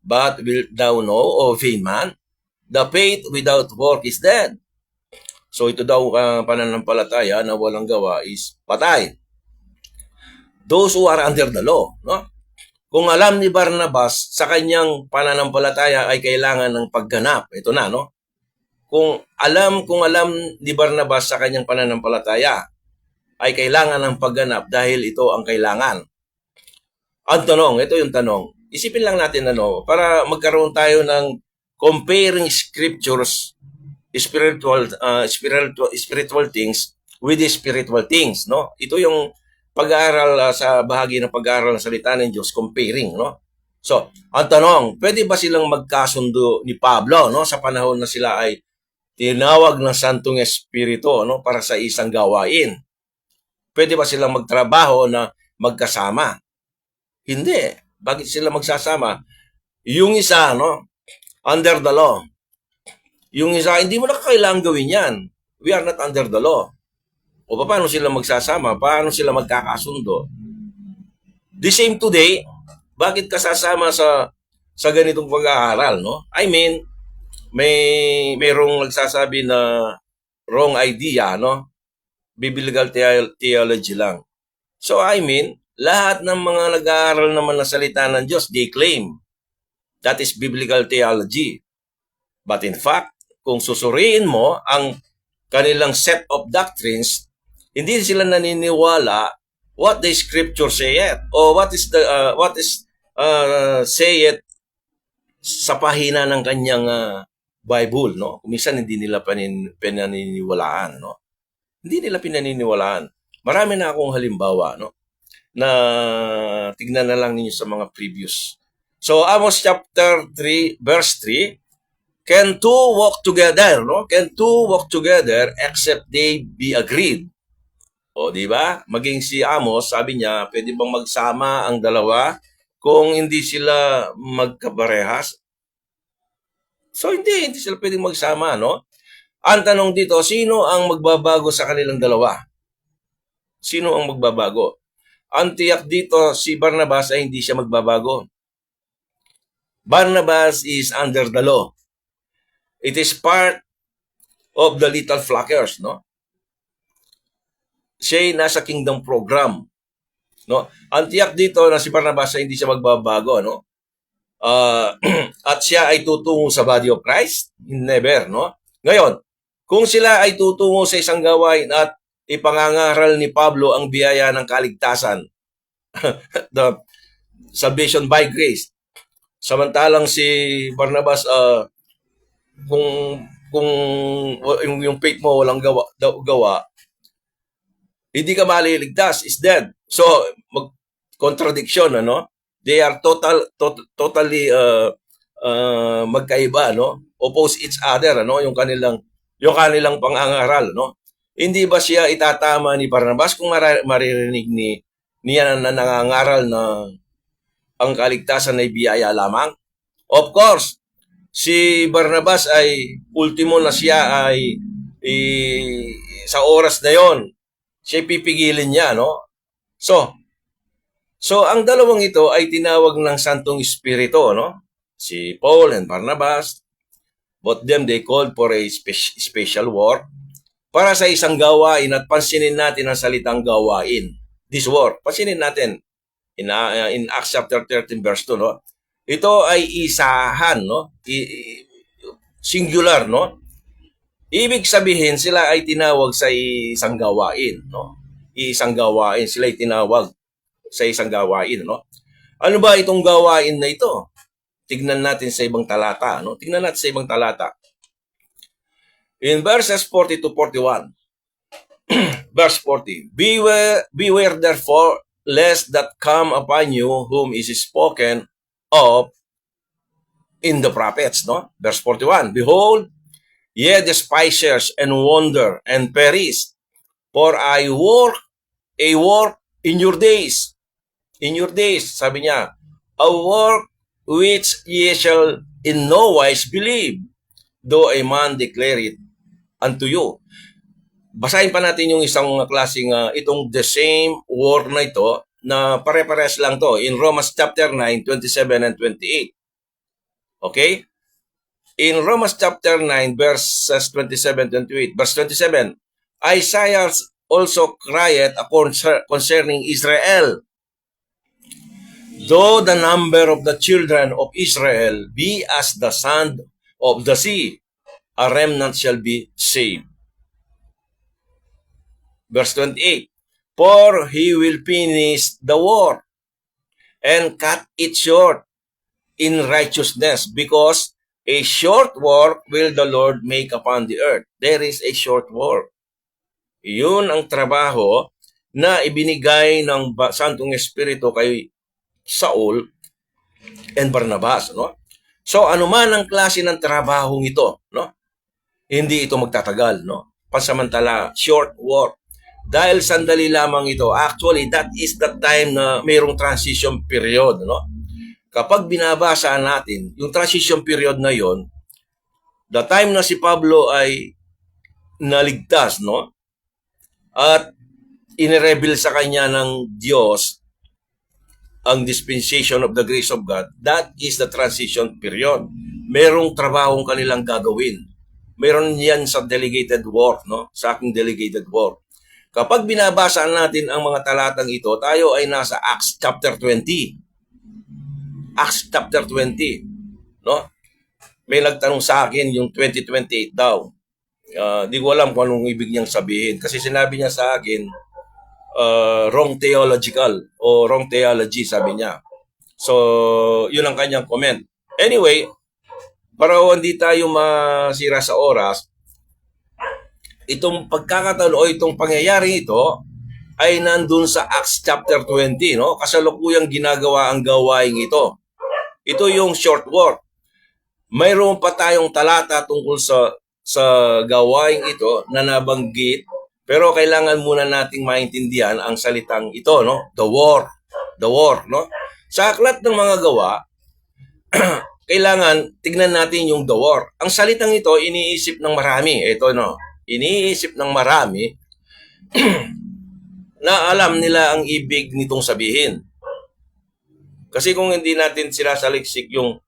But wilt thou know, O vain man, the faith without work is dead. So ito daw pananampalataya na walang gawa is patay. Those who are under the law, no? Kung alam ni Barnabas sa kanyang pananampalataya ay kailangan ng pagganap. Ito na, no? Kung alam ni Barnabas sa kanyang pananampalataya ay kailangan ng pagganap dahil ito ang kailangan. Ang tanong, ito yung tanong. Isipin lang natin para magkaroon tayo ng comparing scriptures, spiritual things with the spiritual things, no? Ito yung pag-aaral sa bahagi ng pag-aaral ng salita ng Diyos, comparing, no? So, ang tanong, pwede ba silang magkasundo ni Pablo, no? Sa panahon na sila ay tinawag ng Santong Espiritu, no? Para sa isang gawain. Pwede ba silang magtrabaho na magkasama? Hindi. Bakit sila magsasama? Yung isa, no? Under the law. Yung isa, hindi mo na kailangan gawin yan. We are not under the law. O paano sila magsasama? Paano sila magkakasundo? The same today, bakit ka sasama sa ganitong pag-aaral, no? I mean, mayroong nagsasabi na wrong idea, no? Biblical theology lang. So I mean, lahat ng mga nag-aaral naman ng salita ng Diyos, they claim that is biblical theology. But in fact, kung susuriin mo ang kanilang set of doctrines, hindi sila naniniwala what the scripture say it o what is say it sa pahina ng kanyang Bible, no? Kuminsan hindi nila pinaniniwalaan, no? Hindi nila pinaniniwalaan. Marami na akong halimbawa, no? Na tignan na lang ninyo sa mga previous. So Amos chapter 3 verse 3, can two walk together, no? Can two walk together except they be agreed? O, di ba? Maging si Amos, sabi niya, pwede bang magsama ang dalawa kung hindi sila magkaparehas? So, hindi sila pwedeng magsama, no? Ang tanong dito, sino ang magbabago sa kanilang dalawa? Sino ang magbabago? Ang tiyak dito, si Barnabas ay hindi siya magbabago. Barnabas is under the law. It is part of the little flockers, no? Siya ay nasa kingdom program, no? Ang tiyak dito na si Barnabas ay hindi siya magbabago, no? At siya ay tutungo sa body of Christ? Never, no? Ngayon, kung sila ay tutungo sa isang gawain at ipangangaral ni Pablo ang biyaya ng kaligtasan, the salvation by grace, samantalang si Barnabas, kung yung faith mo walang gawa, hindi ka maliligtas, is dead. So, contradiction, ano? They are totally magkaiba, no? Oppose each other, ano? Yung kanilang pangangaral, no? Hindi ba siya itatama ni Barnabas kung maririnig niya na nangangaral na ang kaligtasan ay biyaya lamang? Of course, si Barnabas ay ultimo na siya ay sa oras na yon, siya pipigilin niya, no? So ang dalawang ito ay tinawag ng Santong Espiritu, no? Si Paul and Barnabas, both them they called for a special work para sa isang gawain, at pansinin natin ang salitang gawain. This work, pansinin natin in Acts chapter 13 verse 2, no? Ito ay isahan, no? Singular, no? Ibig sabihin, sila ay tinawag sa isang gawain, no? Isang gawain, sila ay tinawag sa isang gawain, no? Ano ba itong gawain na ito? Tignan natin sa ibang talata, no? Tignan natin sa ibang talata. In verses 40 to 41, verse 40, beware therefore, lest that come upon you whom is spoken of in the prophets, no? Verse 41, behold, ye despisers and wonder and perish, for I work a work in your days. In your days, sabi niya, a work which ye shall in no wise believe, though a man declare it unto you. basahin pa natin yung isang klaseng itong the same word na ito na pare-pares lang to in Romans chapter 9, 27 and 28. Okay? In Romans chapter 9, verses 27-28, verse 27, Isaiah also cried concerning Israel. Though the number of the children of Israel be as the sand of the sea, a remnant shall be saved. Verse 28, for he will finish the war and cut it short in righteousness, because a short work will the Lord make upon the earth. There is a short work. Yun ang trabaho na ibinigay ng Santong Espiritu kay Saul and Barnabas, no? So anuman ang klase ng trabahong ito, no? Hindi ito magtatagal, no? Pansamantala, short work. Dahil sandali lamang ito, actually that is the time na mayroong transition period, no? Kapag binabasa natin yung transition period na yon, the time na si Pablo ay naligtas, no? At inireveal sa kanya ng Diyos ang dispensation of the grace of God, that is the transition period. Merong trabahong kanilang gagawin. Meron yan sa delegated work, no? Sa aking delegated work. Kapag binabasa natin ang mga talatang ito, tayo ay nasa Acts chapter 20. Acts chapter 20, no? May nagtanong sa akin yung 2028 daw. Di ko alam kung anong ibig niyang sabihin. Kasi sinabi niya sa akin, wrong theological o wrong theology, sabi niya. So, yun ang kanyang comment. Anyway, para hindi tayo masira sa oras, itong pagkakataon o itong pangyayari ito ay nandun sa Acts chapter 20, no? Kasalukuyang ginagawa ang gawaing ito. Ito yung short work. Mayroon pa tayong talata tungkol sa gawaing ito na nabanggit, pero kailangan muna nating maintindihan ang salitang ito, no? The war, no? Sa aklat ng mga gawa, kailangan tignan natin yung the war. Ang salitang ito iniisip ng marami. Ito, no? Iniisip ng marami na alam nila ang ibig nitong sabihin. Kasi kung hindi natin sinasaliksik yung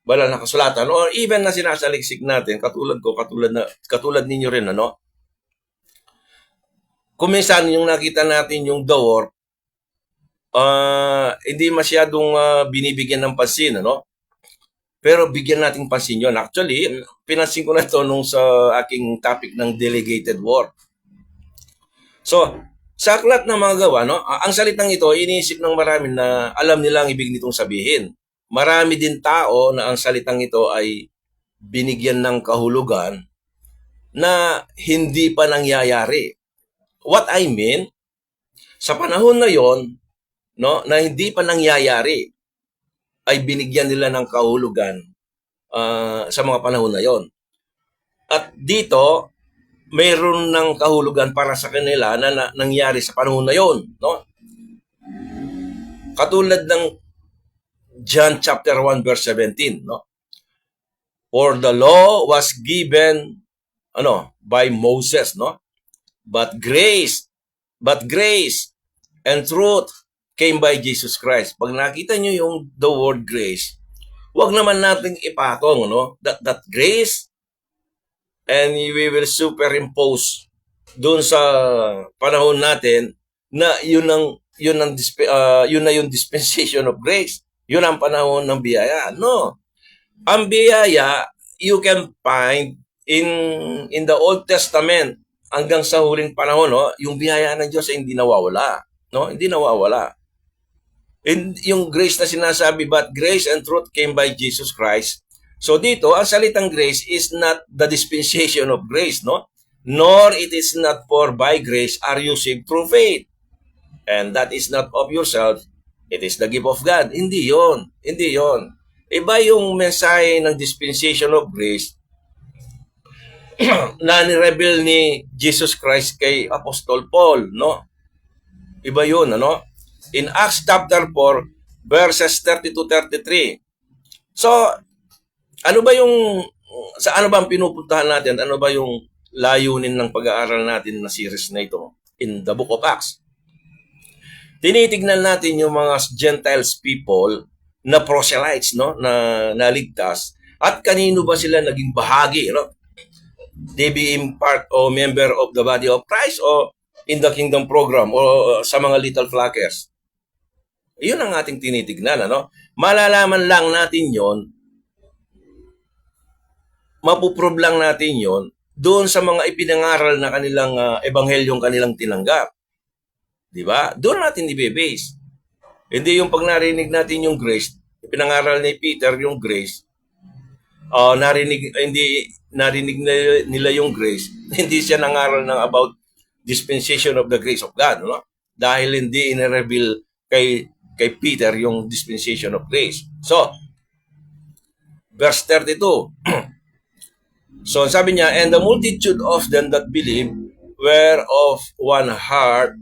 banal na kasulatan, or even na sinasaliksik natin, katulad ko, katulad ninyo rin, ano? Kung minsan yung nakita natin yung the war, hindi masyadong binibigyan ng pansin, ano? Pero bigyan natin pansin yun. Actually, pinansin ko na ito nung sa aking topic ng delegated war. So, sa aklat ng mga gawa, no, ang salitang ito, iniisip ng marami na alam nila ang ibig nitong sabihin. Marami din tao na ang salitang ito ay binigyan ng kahulugan na hindi pa nangyayari. What I mean, sa panahon na yon, no, na hindi pa nangyayari, ay binigyan nila ng kahulugan sa mga panahon na yon. At dito, mayroon ng kahulugan para sa kanila na nangyari sa panahon na yon, no? Katulad ng John chapter 1 verse 17, no? For the law was given by Moses, no? But grace and truth came by Jesus Christ. Pag nakita niyo yung the word grace, wag naman nating ipatong, no? That grace, and we will superimpose doon sa panahon natin na yun na yung dispensation of grace. Yun ang panahon ng biyaya. No. Ang biyaya, you can find in the Old Testament hanggang sa huling panahon, no? Yung biyaya ng Diyos ay hindi nawawala. No? Hindi nawawala. And yung grace na sinasabi, but grace and truth came by Jesus Christ. So dito, ang salitang grace is not the dispensation of grace, no? Nor it is not for by grace are you saved through faith. And that is not of yourself, it is the gift of God. Hindi yon. Hindi yon. Iba yung mensahe ng dispensation of grace na ni-reveal ni Jesus Christ kay Apostol Paul, no? Iba yun, ano? In Acts chapter 4, verses 30-33. So, ano ba yung, sa ano ba ang pinupuntahan natin? Ano ba yung layunin ng pag-aaral natin na series na ito in the Book of Acts. Tinitignan natin yung mga Gentiles people na proselytes, no, na naligtas, at kanino ba sila naging bahagi, no? They being part o member of the body of Christ o in the kingdom program o sa mga little flockers. Yun ang ating tinitignan, ano? Malalaman lang natin yon, mapuprove lang natin yon doon sa mga ipinangaral na kanilang ebanghelyong kanilang tinanggap. Di ba? Doon natin i-base. Hindi yung pag narinig natin yung grace, pinangaral ni Peter yung grace, hindi narinig nila yung grace, hindi siya nangaral ng about dispensation of the grace of God, no? Dahil hindi in-reveal kay Peter yung dispensation of grace. So, verse 32. So, sabi niya, and the multitude of them that believed were of one heart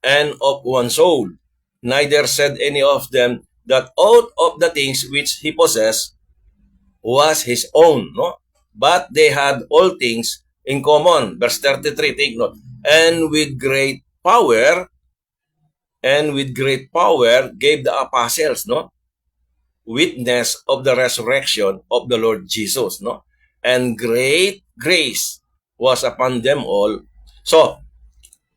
and of one soul. Neither said any of them that all of the things which he possessed was his own, no? But they had all things in common. Verse 33, take note. And with great power gave the apostles, no, witness of the resurrection of the Lord Jesus, no? And great grace was upon them all. So,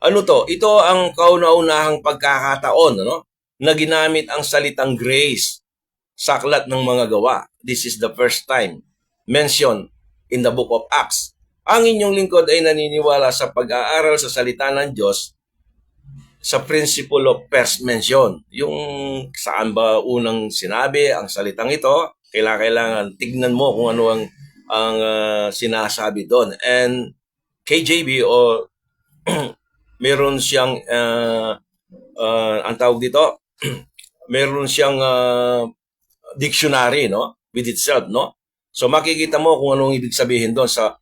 ano to? Ito ang kauna-unahang pagkakataon, no, na ginamit ang salitang grace sa aklat ng mga gawa. This is the first time mentioned in the book of Acts. Ang inyong lingkod ay naniniwala sa pag-aaral sa salita ng Diyos sa principle of first mention. Yung saan ba unang sinabi ang salitang ito, kailangan tignan mo kung ano ang sinasabi doon. And KJV o meron siyang ang tawag dito, meron siyang dictionary, no, with itself, no? So makikita mo kung anong ibig sabihin doon sa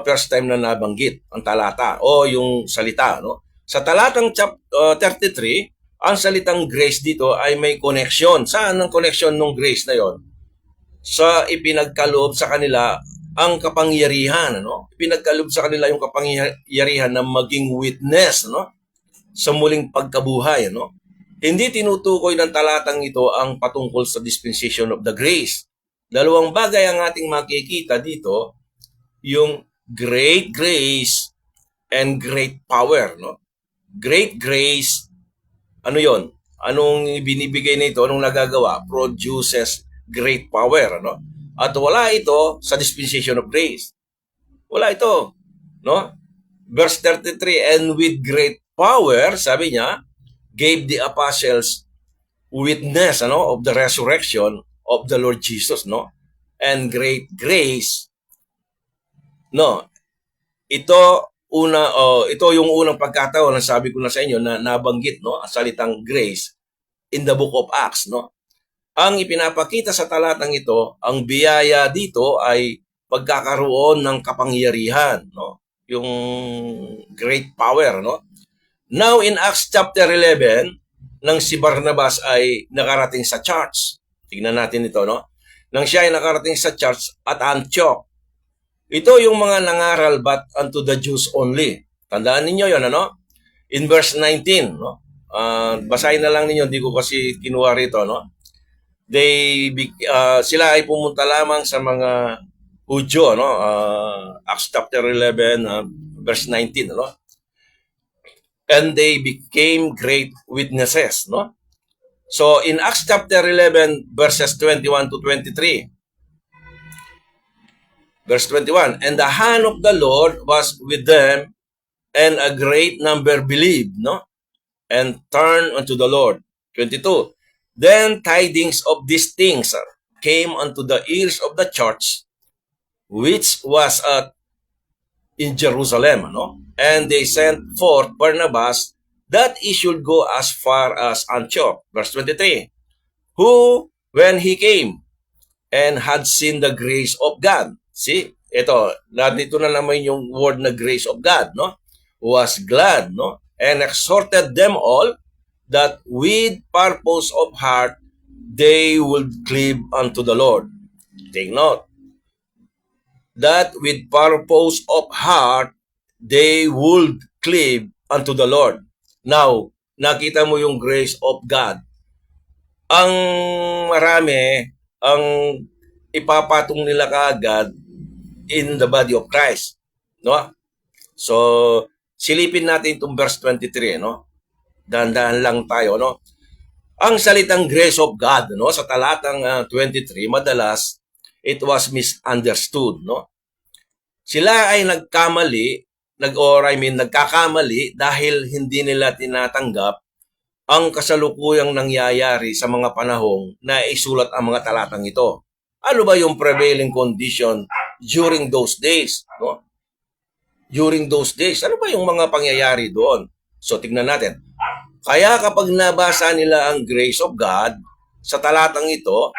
first time na nabanggit ang talata o yung salita, no? Sa talatang 33, ang salitang grace dito ay may connection. Saan ang connection ng grace na yon? Sa ipinagkaloob sa kanila ang kapangyarihan, no? Ipinagkaloob sa kanila yung kapangyarihan na maging witness, no, sa muling pagkabuhay, no? Hindi tinutukoy ng talatang ito ang patungkol sa dispensation of the grace. Dalawang bagay ang ating makikita dito, yung great grace and great power, no? Great grace, ano yon? Anong binibigay nito? Anong nagagawa? Produces great power, no? At wala ito sa dispensation of grace. Wala ito, no? Verse 33, and with great power, sabi niya, gave the apostles witness, ano, of the resurrection of the Lord Jesus, no? And great grace, no? Ito yung unang pagkataon na sabi ko na sa inyo na nabanggit, no, ang salitang grace in the book of Acts, no? Ang ipinapakita sa talatang ito, ang biyaya dito ay pagkakaroon ng kapangyarihan, no? Yung great power, no? Now in Acts chapter 11, nang si Barnabas ay nakarating sa church. Tingnan natin ito, no? Nang siya ay nakarating sa church at Antioch. Ito yung mga nangaral but unto the Jews only. Tandaan ninyo yon, ano? In verse 19, no? Basahin na lang ninyo, hindi ko kasi kinuha rito, no? Sila ay pumunta lamang sa mga Hudyo, no? Acts chapter 11, verse 19, no? And they became great witnesses, no? So in Acts chapter 11 verses 21 to 23. Verse 21, and the hand of the Lord was with them, and a great number believed, no? And turned unto the Lord. 22. Then tidings of these things came unto the ears of the church, which was in Jerusalem, no? And they sent forth Barnabas that he should go as far as Antioch. Verse 23. Who, when he came and had seen the grace of God, see, ito, dito na naman yung word na grace of God, no? Was glad, no? And exhorted them all that with purpose of heart they would cleave unto the Lord. Take note. that with purpose of heart, they would cleave unto the Lord. Now, nakita mo yung grace of God. Ang marami, ang ipapatong nila kaagad in the body of Christ. No? So, silipin natin itong verse 23, no? Dahan-dahan lang tayo, no? Ang salitang grace of God, no, sa talatang 23, madalas it was misunderstood, no? Sila ay nagkakamali dahil hindi nila tinatanggap ang kasalukuyang nangyayari sa mga panahong na isulat ang mga talatang ito. Ano ba yung prevailing condition during those days, no? During those days, ano ba yung mga pangyayari doon? So, tignan natin. Kaya kapag nabasa nila ang grace of God sa talatang ito,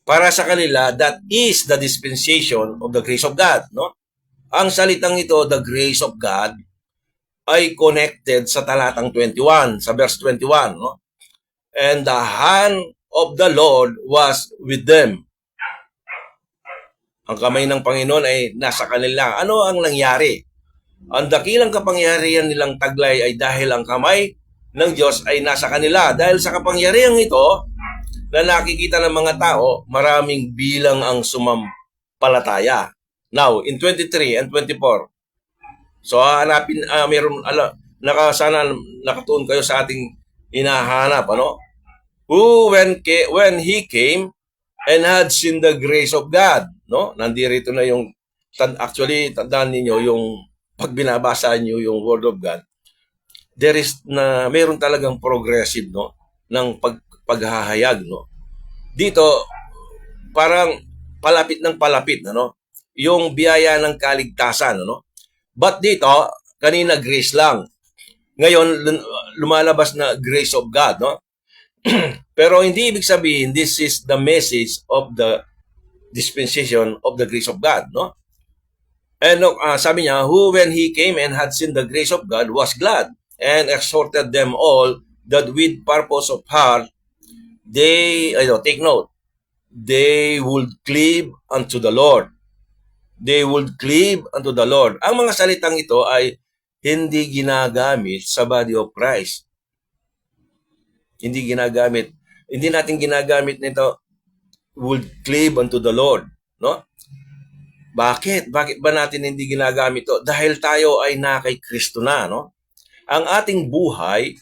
para sa kanila, that is the dispensation of the grace of God, no? Ang salitang ito, the grace of God, ay connected sa talatang 21, sa verse 21, no? And the hand of the Lord was with them. Ang kamay ng Panginoon ay nasa kanila. Ano ang nangyari? Ang dakilang kapangyarihan nilang taglay ay dahil ang kamay ng Diyos ay nasa kanila. Dahil sa kapangyarihan ito na nakikita ng mga tao, maraming bilang ang sumampalataya. Now, in 23 and 24, so hanapin, sana nakatuon kayo sa ating hinahanap, ano? Who when he came and had seen the grace of God, no? Nandirito na yung, actually, tandaan ninyo yung pag binabasa niyo yung Word of God, mayroon talagang progressive, no? Ng paghahayag, no? Dito, parang palapit ng palapit, no? Yung biyaya ng kaligtasan, no? But dito, kanina grace lang. Ngayon, lumalabas na grace of God, no? Pero hindi ibig sabihin, this is the message of the dispensation of the grace of God, no? And sabi niya, who when he came and had seen the grace of God was glad and exhorted them all that with purpose of heart, take note, they would cleave unto the Lord. They would cleave unto the Lord. Ang mga salitang ito ay hindi ginagamit sa body of Christ. Hindi ginagamit. Hindi natin ginagamit nito, would cleave unto the Lord, no? Bakit? Bakit ba natin hindi ginagamit ito? Dahil tayo ay na kay Kristo na, no? Ang ating buhay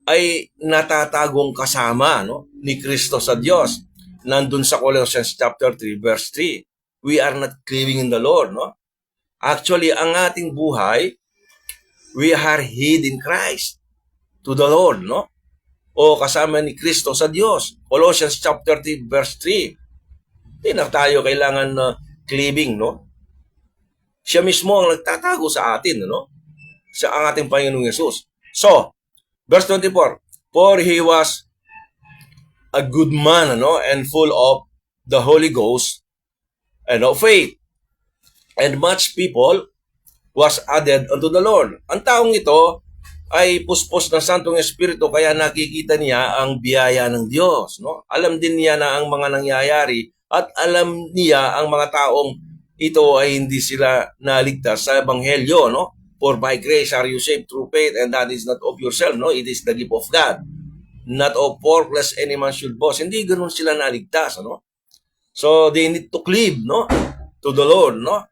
ay natatagong kasama, no, ni Kristo sa Diyos. Nandun sa Colossians chapter 3 verse 3. We are not cleaving in the Lord, no? Actually, ang ating buhay, we are hid in Christ to the Lord, no? O kasama ni Kristo sa Diyos. Colossians chapter 3 verse 3. Hindi na tayo kailangan na cleaving, no? Siya mismo ang nagtatago sa atin, no? Sa ang ating Panginoong Yesus. So, verse 24, for he was a good man, no, and full of the Holy Ghost and of faith. And much people was added unto the Lord. Ang taong ito ay puspos ng Santong Espiritu, kaya nakikita niya ang biyaya ng Diyos, no? Alam din niya na ang mga nangyayari at alam niya ang mga taong ito ay hindi sila naligtas sa Ebanghelyo, no? For by grace are you saved through faith, and that is not of yourself, no? It is the gift of God. Not of works any man should boast. Hindi ganun sila naligtas, no? So they need to cleave, no, to the Lord, no?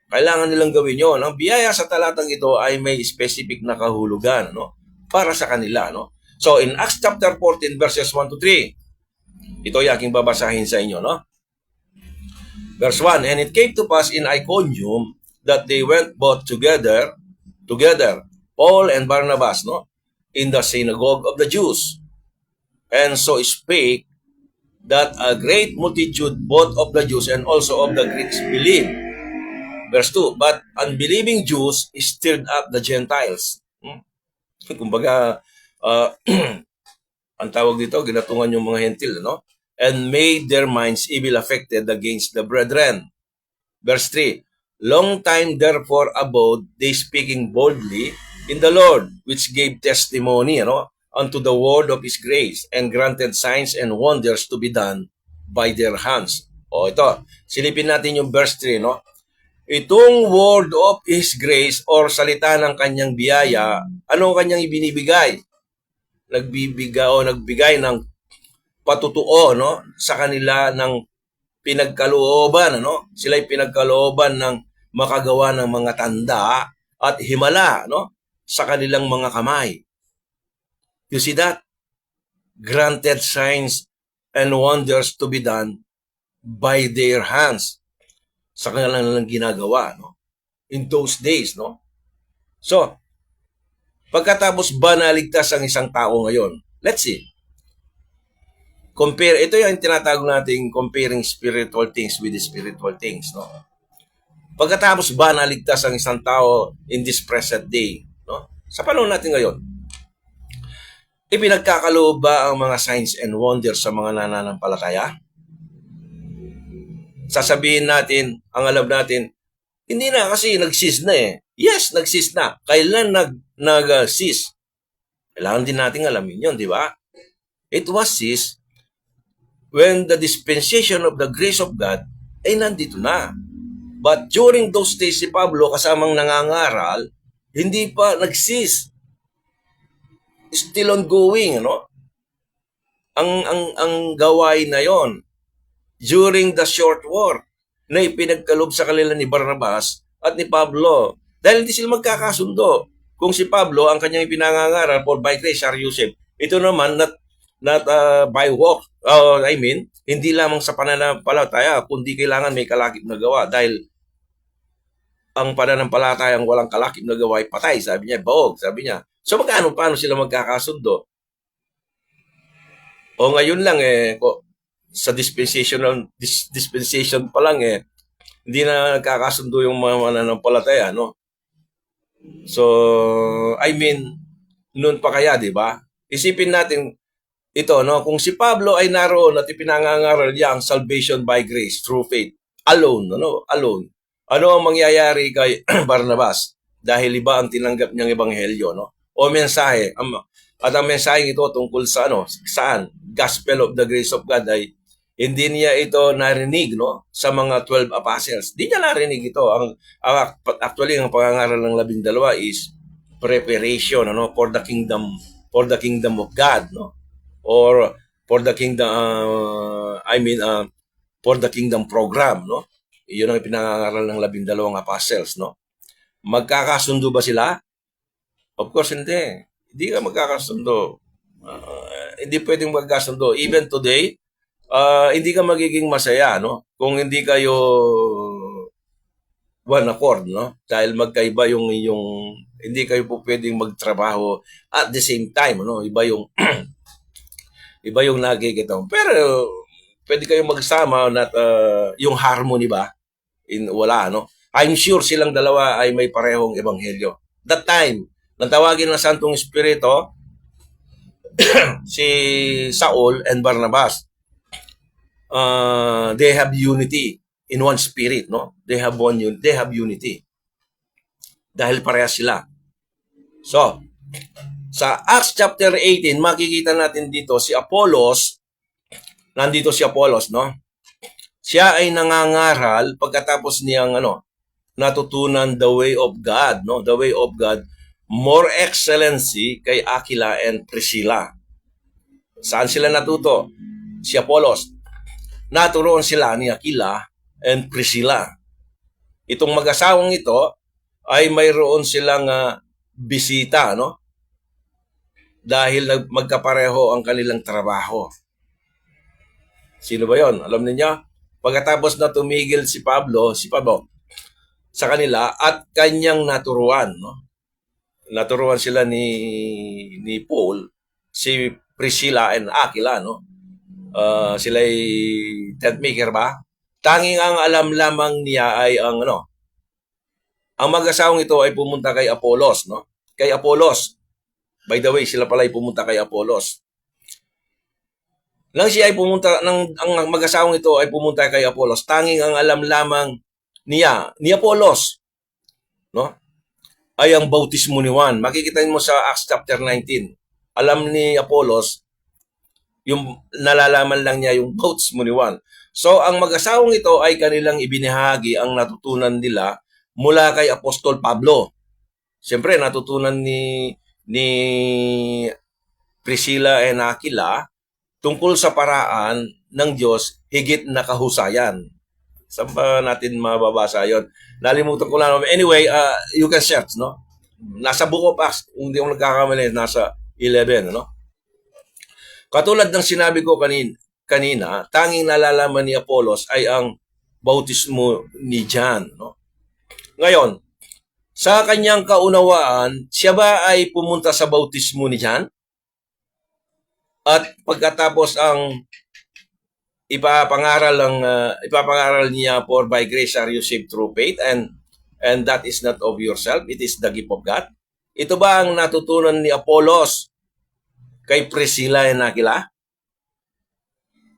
Kailangan nilang gawin yun. Ang biyaya sa talatang ito ay may specific na kahulugan, no, para sa kanila, no? So in Acts chapter 14 verses 1 to 3, ito ay aking babasahin sa inyo, no? Verse 1, and it came to pass in Iconium that they went both together, Paul and Barnabas, no, in the synagogue of the Jews, and so spake that a great multitude both of the Jews and also of the Greeks believed. Verse 2, but unbelieving Jews stirred up the Gentiles. Kumbaga, ang tawag dito, ginatungan yung mga hentil, no? And made their minds evil affected against the brethren. Verse 3, long time therefore abode they speaking boldly in the Lord, which gave testimony, unto the word of his grace, and granted signs and wonders to be done by their hands. O ito, silipin natin yung verse 3, no? Itong word of His grace or salita ng kanyang biyaya, ano ang kanyang ibinibigay? Nagbigay ng patutuo, no? Sa kanila ng pinagkalooban, ano? Sila'y pinagkalooban ng makagawa ng mga tanda at himala, no? Sa kanilang mga kamay. You see that? Granted signs and wonders to be done by their hands sa kanilang ginagawa, no? In those days, no? So, pagkatapos ba naligtas ang isang tao ngayon? Let's see. Compare, ito yung tinatawag nating comparing spiritual things with the spiritual things, no? Pagkatapos ba naligtas ang isang tao in this present day, no? Sa panahon natin ngayon, ipinagkakaloob ba ang mga signs and wonders sa mga nananampalataya? Sasabihin natin, ang alam natin, hindi na kasi nag-cease na eh. Yes, nag-cease na. Kailan nag-cease? Kailangan din natin alamin yun, di ba? It was cease when the dispensation of the grace of God ay nandito na. But during those days, si Pablo kasamang nangangaral, hindi pa nag-cease. Still ongoing, no? Ang gawain na yon during the short war na ipinagkalob sa kanila ni Barnabas at ni Pablo. Dahil hindi sila magkakasundo. Kung si Pablo, ang kanyang ipinangangaral, for by grace are you saved. Ito naman, not by work. Hindi lamang sa pananampalataya, kundi kailangan may kalakip na gawa. Dahil ang pananampalatayang walang kalakip na gawa ay patay. Sabi niya, baog. Sabi niya. So paano sila magkakasundo? O ngayon lang sa dispensation pa lang hindi na nagkakasundo yung mga mananampalataya, no? So, noon pa kaya, di ba? Isipin natin ito, no? Kung si Pablo ay naroon at ipinangangaral niya ang salvation by grace through faith, alone, alone. Ano ang mangyayari kay Barnabas? Dahil iba ang tinanggap niyang ebanghelyo, no? O mensahe. At ang mensahe ito tungkol sa saan? Gospel of the grace of God ay hindi niya ito narinig, no? Sa mga 12 apostles. Hindi niya narinig ito. Actually, ang pangangaral ng 12 is preparation, for the kingdom of God, no? Or for the kingdom, for the kingdom program, no? Iyon ang pinangangaral ng 12 apostles, no? Magkakasundo ba sila? Of course, hindi. Hindi ka magkakasundo. Hindi pwedeng magkasundo. Even today, hindi ka magiging masaya, no? Kung hindi kayo one accord, no? Dahil magkaiba yung hindi kayo po pwedeng magtrabaho at the same time, no? Iba yung iba yung nakikita. Pero pwede kayong magsama at yung harmony ba? Wala, no? I'm sure silang dalawa ay may parehong ebanghelyo. That time, nang tawagin ng Santong Espiritu si Saul and Barnabas, they have unity in one spirit, no? They have unity. Dahil parehas sila. So, sa Acts chapter 18, makikita natin dito si Apollos, nandito si Apollos, no? Siya ay nangangaral pagkatapos niyang natutunan the way of God, no? The way of God, more excellency kay Aquila and Priscilla. Saan sila natuto? Si Apollos. Naturoon sila ni Aquila and Priscilla. Itong mag-asawang ito ay mayroon silang bisita, no? Dahil magkapareho ang kanilang trabaho. Sino ba yon? Alam niyo? Pagkatapos na tumigil si Pablo sa kanila at kanyang naturuan, no? Naturuan sila ni Paul, si Priscilla and Aquila, no? Sila'y tent maker ba? Tanging ang alam lamang niya ay ang mag-asawang ito ay pumunta kay Apollos, no? Kay Apollos. By the way, sila pala ay pumunta kay Apollos. Nang siya ay pumunta, ang mag-asawang ito ay pumunta kay Apollos, tanging ang alam lamang niya, ni Apollos, no? Ay ang bautismo ni Juan. Makikita mo sa Acts chapter 19. Alam ni Apollos, yung nalalaman lang niya yung bautismo ni Juan. So, ang mag-asawang ito ay kanilang ibinahagi ang natutunan nila mula kay Apostol Pablo. Siyempre, natutunan ni Priscilla and Aquila tungkol sa paraan ng Diyos higit na kahusayan. Saan ba natin mababasa yon? Nalimutan ko lang. Anyway, you can search, no? Nasa Book of Acts, kung hindi ako nagkakamali, nasa 11, no? Katulad ng sinabi ko kanina, tanging nalalaman ni Apollos ay ang bautismo ni John, no? Ngayon, sa kanyang kaunawaan, siya ba ay pumunta sa bautismo ni John? At pagkatapos ang ipapangaral niya, for by grace are you saved through faith, and that is not of yourself, it is the gift of God. Ito ba ang natutunan ni Apollos kay Priscilla and Aquila?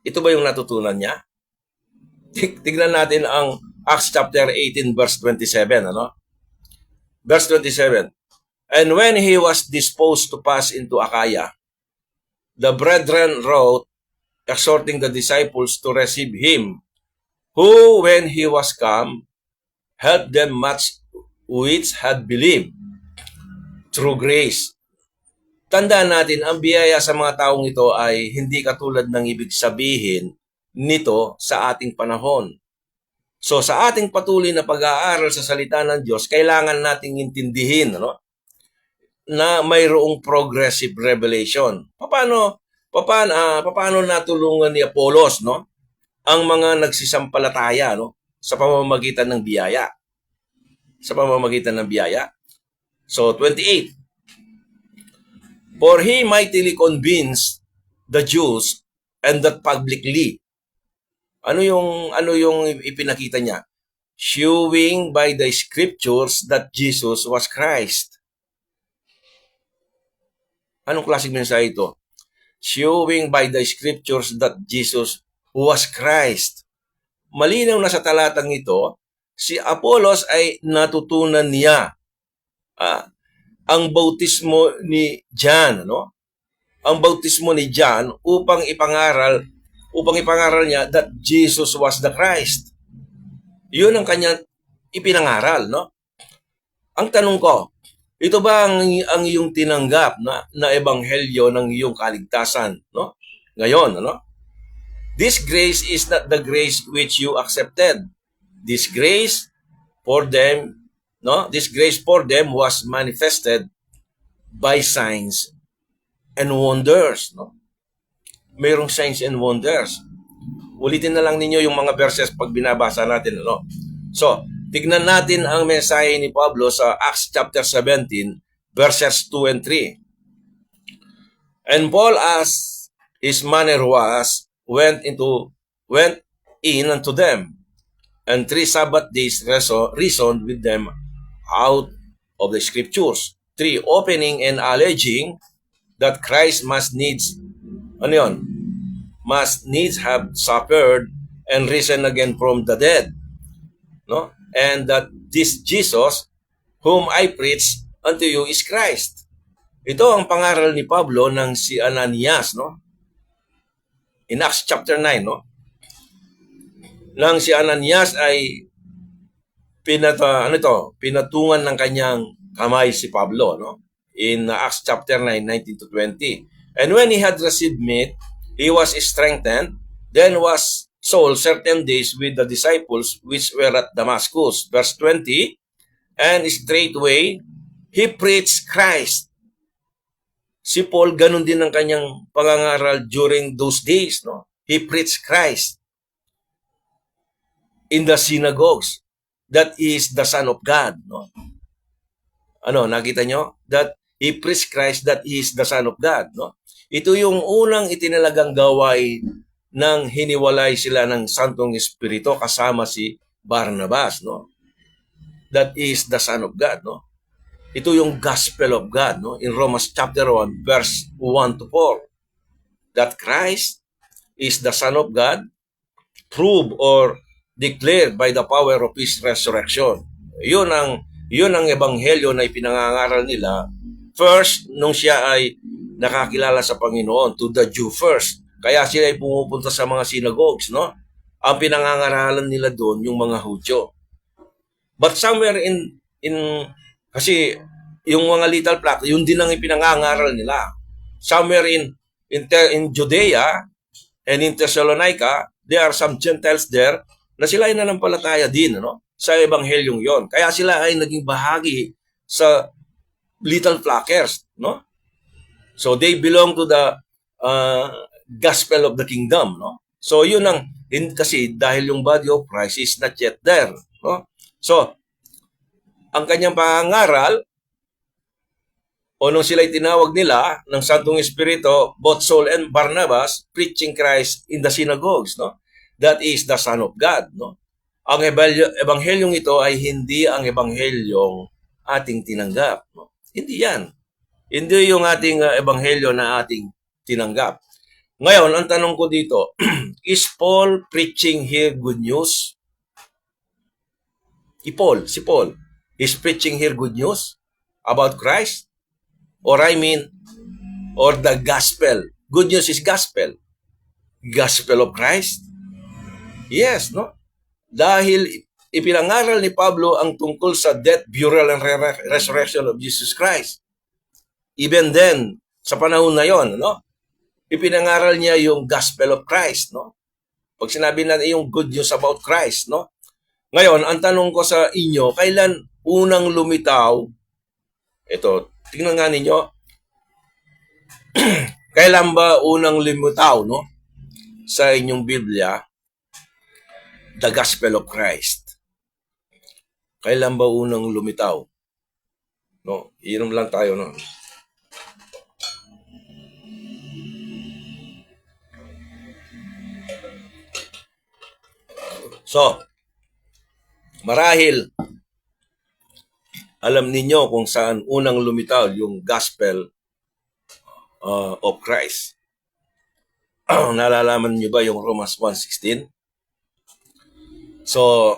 Ito ba yung natutunan niya? Tignan natin ang Acts chapter 18 verse 27, ano? Verse 27. And when he was disposed to pass into Achaia, the brethren wrote, exhorting the disciples to receive him, who, when he was come, helped them much which had believed through grace. Tandaan natin, ang biyaya sa mga taong ito ay hindi katulad ng ibig sabihin nito sa ating panahon. So sa ating patuloy na pag-aaral sa salita ng Diyos, kailangan nating intindihin, ano, na mayroong progressive revelation. Paano natulungan ni Apollos, no, ang mga nagsisampalataya, no, sa pamamagitan ng biyaya? Sa pamamagitan ng biyaya. So 28. For he mightily convinced the Jews, and that publicly. Ano yung ipinakita niya? Showing by the scriptures that Jesus was Christ. Anong klaseng mensahe ito? Showing by the scriptures that Jesus was Christ. Malinaw na sa talatang ito, si Apollos ay natutunan niya ang bautismo ni John, no? Ang bautismo ni John upang ipangaral niya that Jesus was the Christ. Yun ang kanyang ipinangaral, no? Ang tanong ko, ito ba ang iyong tinanggap na ebanghelyo ng iyong kaligtasan, no? Ngayon, ano? This grace is not the grace which you accepted. This grace for them, no? This grace for them was manifested by signs and wonders, no? Mayroong signs and wonders. Ulitin na lang ninyo yung mga verses pag binabasa natin, no? So, tignan natin ang mensahe ni Pablo sa Acts chapter 17, verses 2 and 3. And Paul, as his manner was, went in unto them, and 3 Sabbath days reasoned with them out of the scriptures. 3, opening and alleging that Christ must needs have suffered and risen again from the dead, no? And that this Jesus whom I preach unto you is Christ. Ito ang pangaral ni Pablo ng si Ananias, no? In Acts chapter 9, no? Nang si Ananias ay pinatungan ng kanyang kamay si Pablo, no? In Acts chapter 9, 19 to 20. And when he had received meat, he was strengthened. Then was Saul certain days with the disciples which were at Damascus. Verse 20, and straightway he preached Christ. Si Paul, ganun din ang kanyang pangangaral during those days, no? He preached Christ in the synagogues, that he is the Son of God, no? Ano, nakita nyo? That he preached Christ, that he is the Son of God, no? Ito yung unang itinalagang gawain nang hiniwalay sila ng Santong Espiritu kasama si Barnabas, no? That is the Son of God, no? Ito yung Gospel of God, no? In Romans chapter 1, verse 1 to 4. That Christ is the Son of God, proved or declared by the power of His resurrection. Yun ang ebanghelyo na ipinangangaral nila first nung siya ay nakakilala sa Panginoon, to the Jew first. Kaya sila ay pumupunta sa mga synagogues, no? ang pinangangaralan nila doon yung mga Hudyo. But somewhere in kasi yung mga little flock, yun din ang ipinangangaral nila. Somewhere in Judea and in Thessalonica, there are some Gentiles there na sila ay nanampalataya din, no? Sa ebanghelyong yon. Kaya sila ay naging bahagi sa little flockers, no? So they belong to the gospel of the kingdom, no? So yun ang kasi dahil yung body of Christ is not yet there, no? So ang kanyang pangangaral o nung sila'y tinawag nila ng Santong Espiritu, both Saul and Barnabas, preaching Christ in the synagogues, no? That is the Son of God, no? Ang ebanghelyong ito ay hindi ang ebanghelyong ating tinanggap, no? Hindi yan. Hindi yung ating ebanghelyo na ating tinanggap. Ngayon, ang tanong ko dito, is Paul preaching here good news? Si Paul, is preaching here good news about Christ? Or or the gospel. Good news is gospel. Gospel of Christ? Yes, no? Dahil ipinangaral ni Pablo ang tungkol sa death, burial, and resurrection of Jesus Christ. Even then, sa panahon na yon, no? Ipinangaral niya yung gospel of Christ, no? Pag sinabi natin yung good news about Christ, no? Ngayon, ang tanong ko sa inyo, kailan unang lumitaw? Ito, tingnan nga ninyo. Kailan ba unang lumitaw, no? Sa inyong Biblia, the gospel of Christ. Kailan ba unang lumitaw? No? Inom lang tayo, no? So, marahil, alam ninyo kung saan unang lumitaw yung gospel of Christ. Nalalaman niyo ba yung Romans 1:16? So,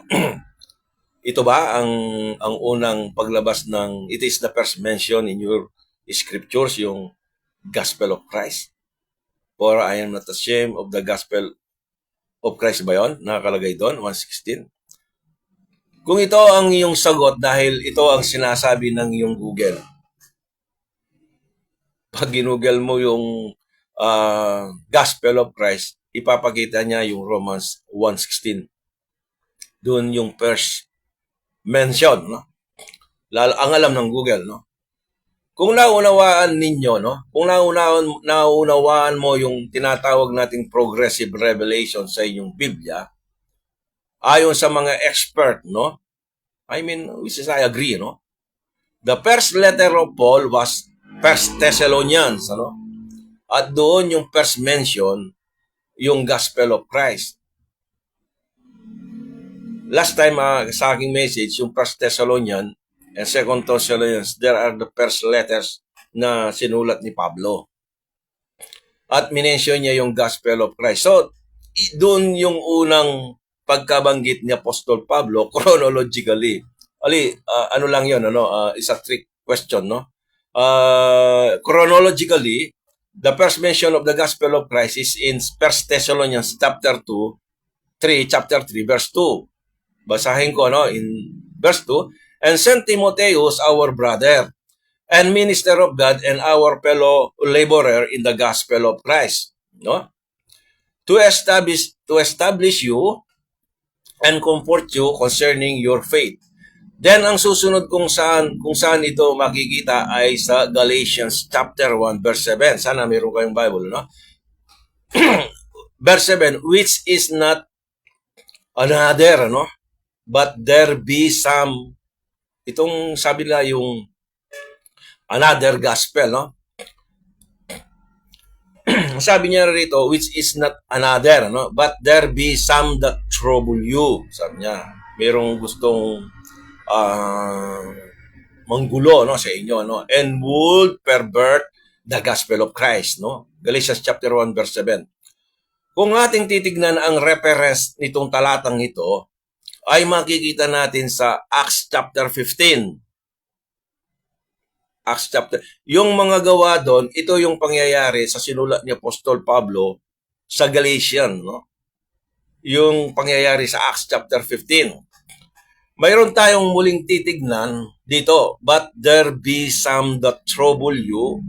ito ba ang unang paglabas ng, it is the first mention in your scriptures, yung gospel of Christ? For I am not ashamed of the gospel of Christ ba yun? Nakakalagay doon, 1:16. Kung ito ang iyong sagot dahil ito ang sinasabi ng iyong Google, pag ginugel mo yung gospel of Christ, ipapakita niya yung Romans 1:16. Doon yung first mention, no? Ang alam ng Google, no? Kung naunawaan ninyo, no? Kung naunawaan mo yung tinatawag nating progressive revelation sa inyong Biblia, ayon sa mga expert, no? I mean, which is I agree, no? The first letter of Paul was First Thessalonians, ano? At doon yung first mention, yung gospel of Christ. Last time sa aking message, yung First Thessalonians and Second Thessalonians, there are the first letters na sinulat ni Pablo. At minensyon niya yung gospel of Christ. So, doon yung unang pagkabanggit ni Apostol Pablo chronologically. Ano lang yun, ano? It's a trick question, no? Chronologically, the first mention of the gospel of Christ is in 1 Thessalonians chapter 3, verse 2. Basahin ko, no? In verse 2, and Saint Timotheus, our brother, and minister of God, and our fellow laborer in the gospel of Christ, no? To establish you and comfort you concerning your faith. Then ang susunod kung saan ito makikita ay sa Galatians chapter 1 verse 7. Sana mayroon kayong Bible, no? Verse 7, which is not another, no? But there be some, itong sabi nila yung another gospel, no? Sabi niya rito, which is not another, no? But there be some that trouble you. Sabi niya, mayroong gustong manggulo, no, sa inyo, no? And would pervert the gospel of Christ, no? Galatians chapter 1 verse 7. Kung ating titignan ang reference nitong talatang ito, ay makikita natin sa Acts chapter 15. Acts chapter. Yung mga gawa doon, ito yung pangyayari sa sinulat ni Apostol Pablo sa Galatian, no? yung pangyayari sa Acts chapter 15. Mayroon tayong muling titignan dito, but there be some that trouble you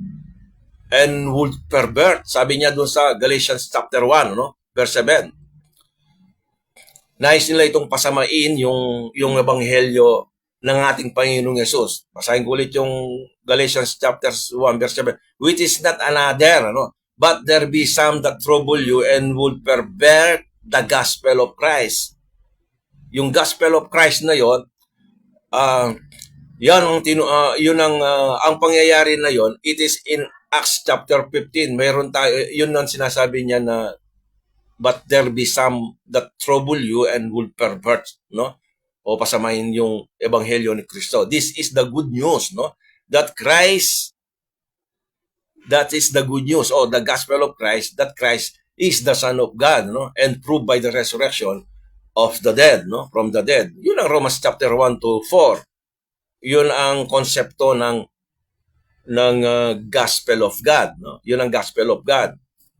and would pervert. Sabi niya doon sa Galatians chapter 1, no? Verse 7. Nais nila itong pasamain yung ebanghelyo ng ating Panginoong Yesus. Basahin ko ulit yung Galatians chapter 1, verse 7. Which is not another, no? But there be some that trouble you and would pervert the gospel of Christ. Yung gospel of Christ na yon, yan ang ang pangyayari na yon. It is in Acts chapter 15. Mayroon tayo, yun ang sinasabi niya na but there be some that trouble you and will pervert, no? O pasamahin yung ebanghelyo ni Kristo. This is the good news, no? That is the good news, or the gospel of Christ, that Christ is the Son of God, no? And proved by the resurrection of the dead, no? From the dead. Yun ang Romans chapter 1 to 4. Yun ang konsepto ng gospel of God, no? Yun ang gospel of God,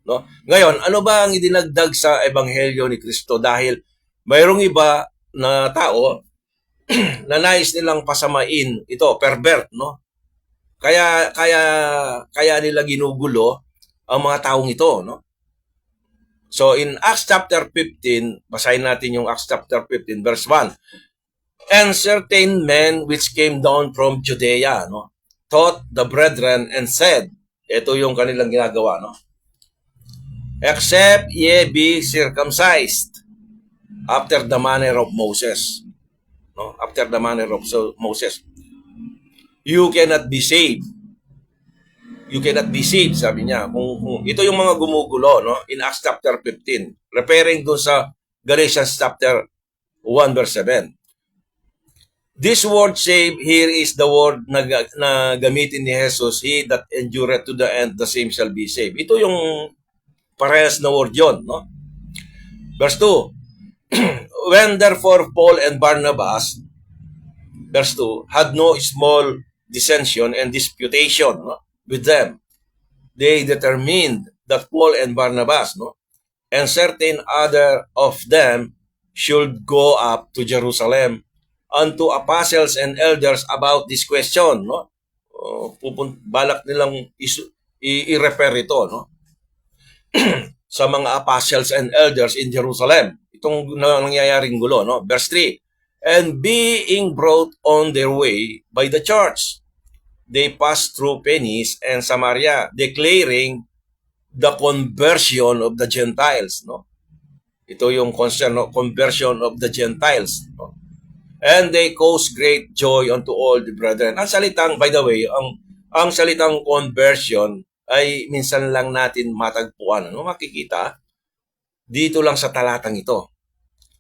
no? Ngayon, ano ba ang idinagdag sa ebanghelyo ni Kristo? Dahil mayroong iba na tao na nais nilang pasamain ito, pervert, no? Kaya nila ginugulo ang mga taong ito, no? So in Acts chapter 15, basahin natin yung Acts chapter 15 verse 1. And certain men which came down from Judea, no, taught the brethren and said, ito yung kanilang ginagawa, no? Except ye be circumcised after the manner of Moses, no? After the manner of Moses, you cannot be saved. You cannot be saved, sabi niya. Kung ito yung mga gumugulo, no? In Acts chapter 15, referring doon sa Galatians chapter 1 verse 7. This word save here is the word na gamitin ni Jesus, he that endureth to the end, the same shall be saved. Ito yung parehas na word yon, no? Verse 2. When therefore Paul and Barnabas, verse 2, had no small dissension and disputation, no, with them, they determined that Paul and Barnabas, no, and certain other of them should go up to Jerusalem unto apostles and elders about this question, no? Balak nilang i-refer ito, no? Sa mga apostles and elders in Jerusalem. Itong nangyayaring gulo, no? Verse 3. And being brought on their way by the church, they passed through Phoenice and Samaria, declaring the conversion of the Gentiles, no? Ito yung concern, no? Conversion of the Gentiles, no? And they caused great joy unto all the brethren. Ang salitang, by the way, ang salitang conversion ay minsan lang natin matagpuan, ano, makikita dito lang sa talatang ito.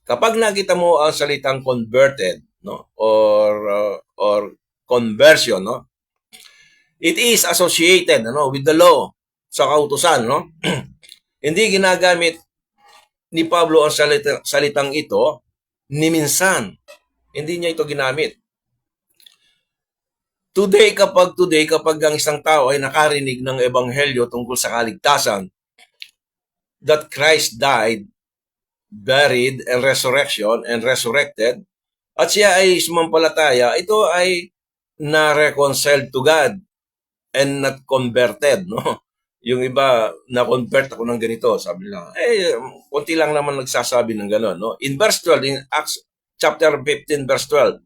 Kapag nakita mo ang salitang converted, no, or conversion, no, it is associated, ano, with the law, sa kautusan, no? Hindi ginagamit ni Pablo ang salitang ito ni minsan. Hindi niya ito ginamit. Today kapag ang isang tao ay nakarinig ng ebanghelyo tungkol sa kaligtasan, that Christ died, buried, and resurrected, at siya ay sumampalataya, ito ay na-reconciled to God and not converted, no? Yung iba, na-convert ako ng ganito, sabi nila, konti lang naman nagsasabi ng gano'n, no? In verse 12, in Acts chapter 15, verse 12,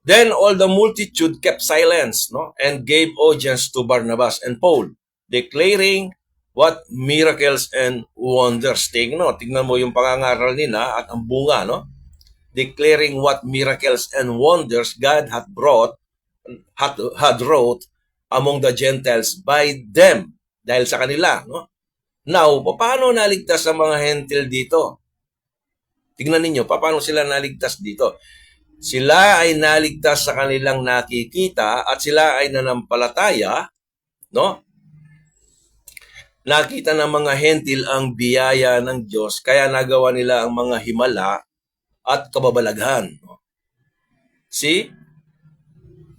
then all the multitude kept silence, no, and gave audience to Barnabas and Paul, declaring what miracles and wonders. Tingnan mo yung pangangaral nila at ang bunga, no? Declaring what miracles and wonders God had wrought among the Gentiles by them, dahil sa kanila, no? Now, paano naligtas ang mga Hentil dito? Tingnan ninyo, paano sila naligtas dito? Sila ay naligtas sa kanilang nakikita at sila ay nanampalataya, no? Nakita ng mga Hentil ang biyaya ng Diyos, kaya nagawa nila ang mga himala at kababalaghan. No? See?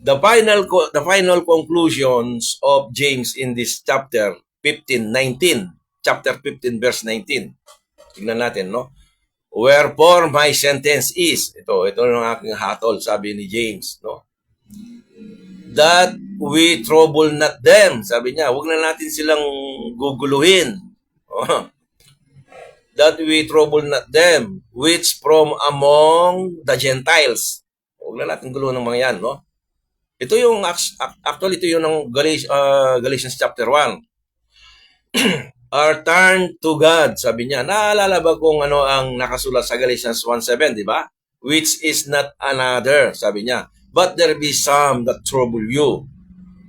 The final conclusions of James in this chapter 15, 19. Chapter 15, verse 19. Tingnan natin, no? Wherefore my sentence is, ito ang aking hatol, sabi ni James, no? That we trouble not them. Sabi niya, wag na natin silang guguluhin. Oh. That we trouble not them, which from among the Gentiles. Huwag na natin guluhin ng mga yan, no? Ito yung, actually, ito yung ng Galatians chapter 1. Are turned to God, sabi niya. Naalala ba kung ano ang nakasulat sa Galatians 1:7, di ba? Which is not another, sabi niya. But there be some that trouble you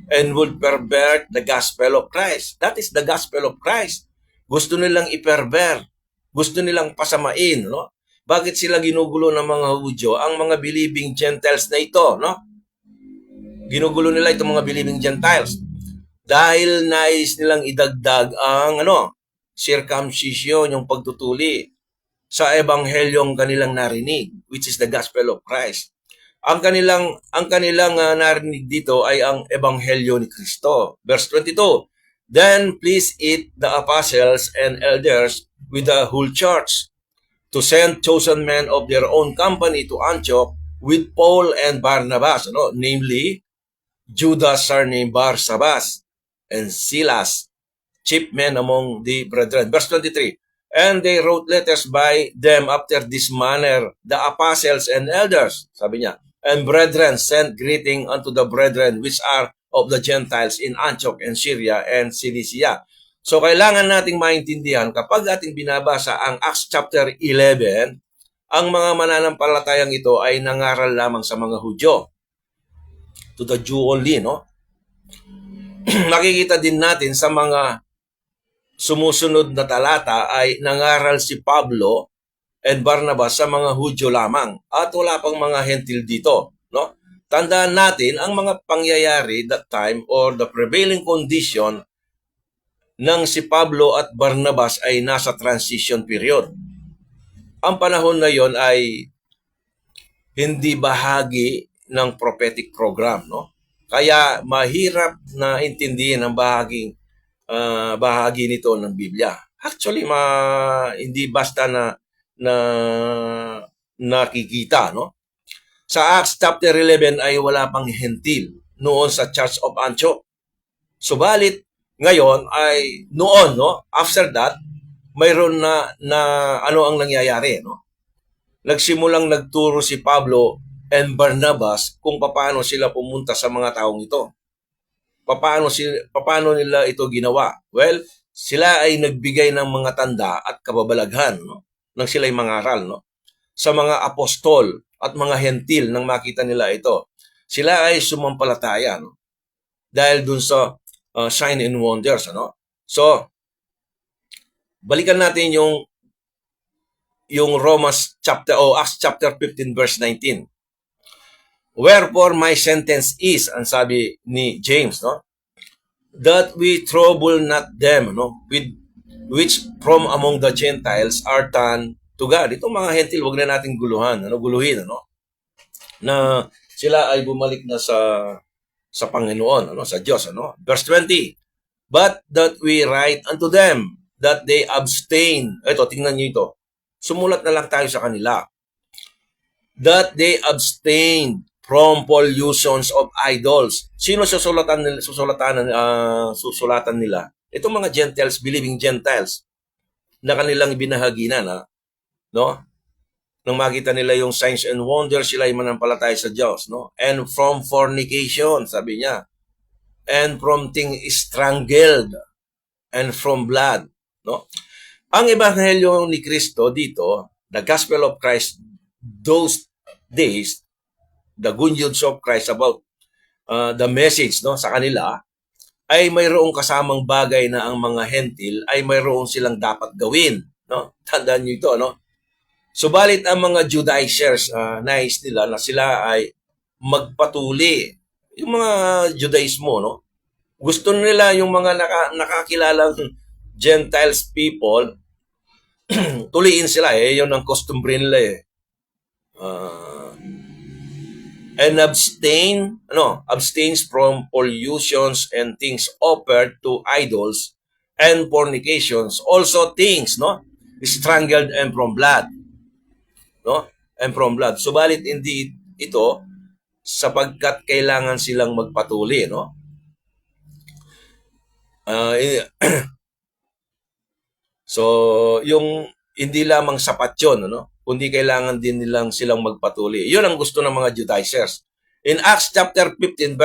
and would pervert the gospel of Christ. That is the gospel of Christ. Gusto nilang i-pervert. Gusto nilang pasamain, no? Bakit sila ginugulo ng mga Hudyo? Ang mga believing Gentiles na ito, no? Ginugulo nila itong mga believing Gentiles. Dahil nais nilang idagdag ang, circumcision, yung pagtutuli sa ebanghelyong kanilang narinig, which is the gospel of Christ. Ang kanilang narinig dito ay ang ebanghelyo ni Kristo. Verse 22, Then please eat the apostles and elders with the whole church to send chosen men of their own company to Antioch with Paul and Barnabas, namely Judas surnamed Barsabas and Silas, chief men among the brethren. Verse 23, And they wrote letters by them after this manner, the apostles and elders, sabi niya, and brethren sent greeting unto the brethren which are of the Gentiles in Antioch and Syria and Cilicia. So kailangan nating maintindihan kapag ating binabasa ang Acts chapter 11, ang mga mananampalatayang ito ay nangaral lamang sa mga Hudyo. To the Jew only, no? Makikita din natin sa mga sumusunod na talata ay nangaral si Pablo and Barnabas sa mga Hudyo lamang at wala pang mga Hentil dito, no? Tandaan natin ang mga pangyayari that time or the prevailing condition nang si Pablo at Barnabas ay nasa transition period. Ang panahon na yon ay hindi bahagi ng prophetic program, no? Kaya mahirap na intindihin ang bahagi nito ng Biblia. Actually, hindi basta na nakikita, no? Sa Acts chapter 11 ay wala pang hentil noon sa Church of Antioch. Subalit ngayon ay noon, no? After that, mayroon na ano ang nangyayari, no? Nagsimulang nagturo si Pablo and Barnabas kung paano sila pumunta sa mga taong ito. Paano nila ito ginawa? Well, sila ay nagbigay ng mga tanda at kababalaghan, no? Nang sila'y mangaral, no? Sa mga apostol at mga hentil nang makita nila ito. Sila ay sumampalataya, no? Dahil dun sa sign and wonders, ano? So, balikan natin yung Romans chapter Acts chapter 15 verse 19. Wherefore my sentence is, ang sabi ni James, no? That we trouble not them, no? With which from among the Gentiles are turned to God. Itong mga hentil, wag na natin guluhin, na sila ay bumalik na sa Panginoon, sa Diyos, Verse 20, But that we write unto them that they abstain. Ito, tingnan niyo ito. Sumulat na lang tayo sa kanila. That they abstain from pollutions of idols. Sino susulatan nila? Itong mga Gentiles, believing Gentiles, na kanilang binahaginan, no? Nang makita nila yung signs and wonders, sila ay manampalataya sa Diyos, no? And from fornication, sabi niya. And from things strangled and from blood, no? Ang ebanghelyo ni Kristo dito, the gospel of Christ, those days, the good news of Christ about the message, no, sa kanila, ay mayroong kasamang bagay na ang mga hentil ay mayroong silang dapat gawin, no? Tandaan niyo ito, no? Subalit ang mga Judaizers, nais nila na sila ay magpatuli. Yung mga Judaismo, no? Gusto nila yung mga nakakilalang Gentiles people, tuliin sila, yun ang customary nila, and abstains from pollutions and things offered to idols and fornications, also things, no, strangled and from blood. no? And from blood. Subalit hindi ito sapagkat kailangan silang magpatuli, no? Ah, so, yung hindi lamang sapat yun, no? Kundi kailangan din silang magpatuli. Yun ang gusto ng mga Judaizers. In Acts chapter 15,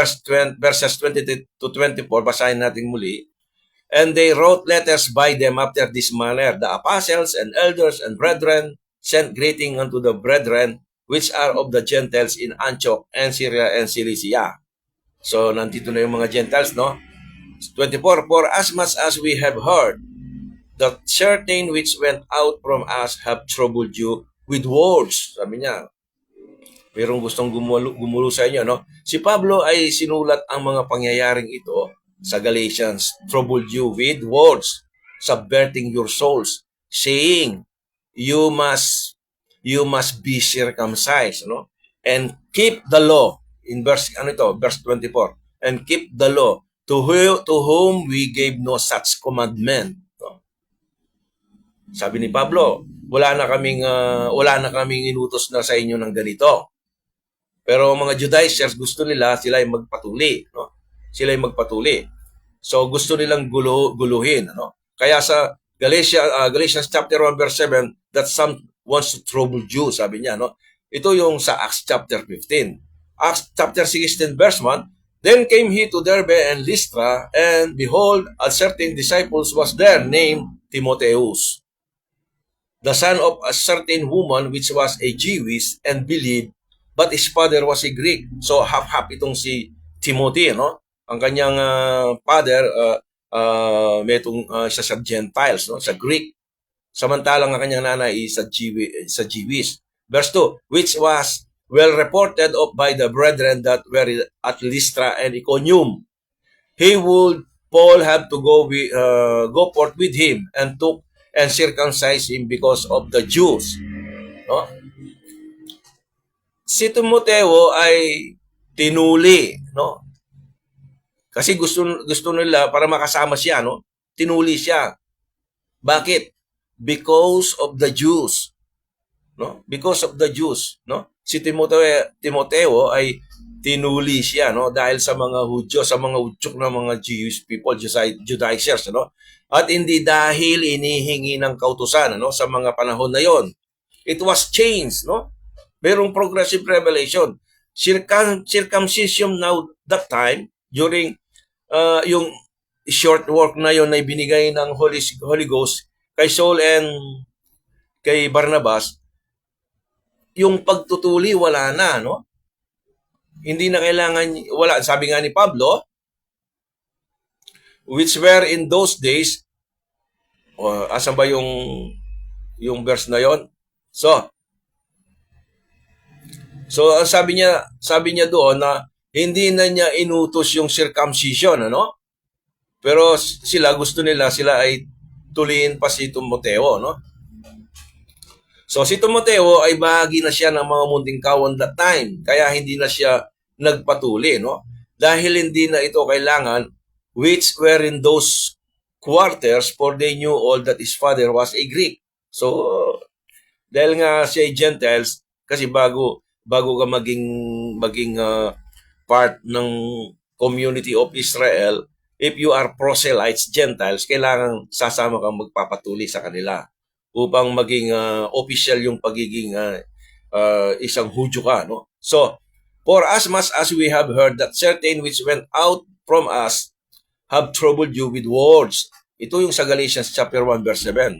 verses 20 to 24, basahin natin muli. And they wrote letters by them after this manner. The apostles and elders and brethren sent greeting unto the brethren which are of the Gentiles in Antioch and Syria and Cilicia. So, nandito na yung mga Gentiles, no? 24, for as much as we have heard that certain which went out from us have troubled you with words. Sabi niya, mayroong gustong gumulo sa inyo, no? Si Pablo ay sinulat ang mga pangyayaring ito sa Galatians, troubled you with words, subverting your souls, saying, you must be circumcised, no? And keep the law. In verse 24. And keep the law, to whom we gave no such commandment. No? Sabi ni Pablo, wala na kaming inutos na sa inyo ng ganito. Pero mga Judaizers, gusto nila sila ay magpatuli, no? Sila ay magpatuli. So gusto nilang guluhin, no? Kaya sa Galatians chapter 1 verse 7, that some wants to trouble you, sabi niya, no? Ito yung sa Acts chapter 15. Acts chapter 16 verse 1, then came he to Derbe and Lystra, and behold, a certain disciples was there named Timotheus, the son of a certain woman which was a Jewish and believed, but his father was a Greek. So half-half itong si Timothy, no? Ang kanyang father siya sa Gentiles, no? Sa Greek. Samantalang ang kanyang nanay is sa Jewish. Verse 2, which was well reported of by the brethren that were at Lystra and Iconium. Paul had to go forth with him and circumcise him because of the Jews. No? Si Timoteo ay tinuli, no? Kasi gusto nila para makasama siya, no? Tinuli siya. Bakit? Because of the Jews. No? Because of the Jews, no? Si Timoteo ay tinuli siya, no? Dahil sa mga Hudyo, sa mga udyok ng mga Jewish people, Judaizers, no? At hindi dahil inihingi ng kautusan, no? Sa mga panahon na yon. It was changed, no? Merong progressive revelation. Circumcision now that time, during yung short work na yon na binigay ng Holy Ghost kay Saul and kay Barnabas, yung pagtutuli wala na, no? Hindi na kailangan, wala. Sabi nga ni Pablo, which were in those days, asan ba yung verse na yon? So sabi niya doon na hindi na niya inutos yung circumcision, ano? Pero gusto nila ay tuliin pa si Timoteo, no? So si Timoteo ay bahagi na siya ng mga munting kawan that time, kaya hindi na siya nagpatuli, no? Dahil hindi na ito kailangan, which were in those quarters, for they knew all that his father was a Greek. So dahil nga siya ay Gentiles, kasi bago ka maging part ng community of Israel, if you are proselytes, Gentiles, kailangan sasama kang magpapatuli sa kanila upang maging official yung pagiging isang Hudyo ka, no? So, for as much as we have heard that certain which went out from us have troubled you with words. Ito yung sa Galatians chapter 1 verse 7.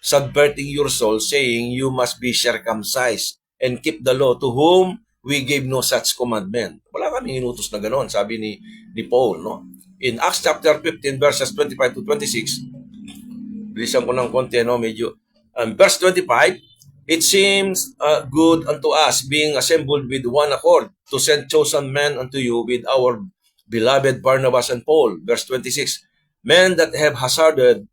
Subverting your soul, saying, you must be circumcised and keep the law, to whom we gave no such commandment. Wala kaming inutos na ganoon, sabi ni Paul, no? In Acts chapter 15 verses 25 to 26, bilisan ko ng konti, no? Medyo, verse 25, it seems good unto us, being assembled with one accord, to send chosen men unto you with our beloved Barnabas and Paul. Verse 26, men that have hazarded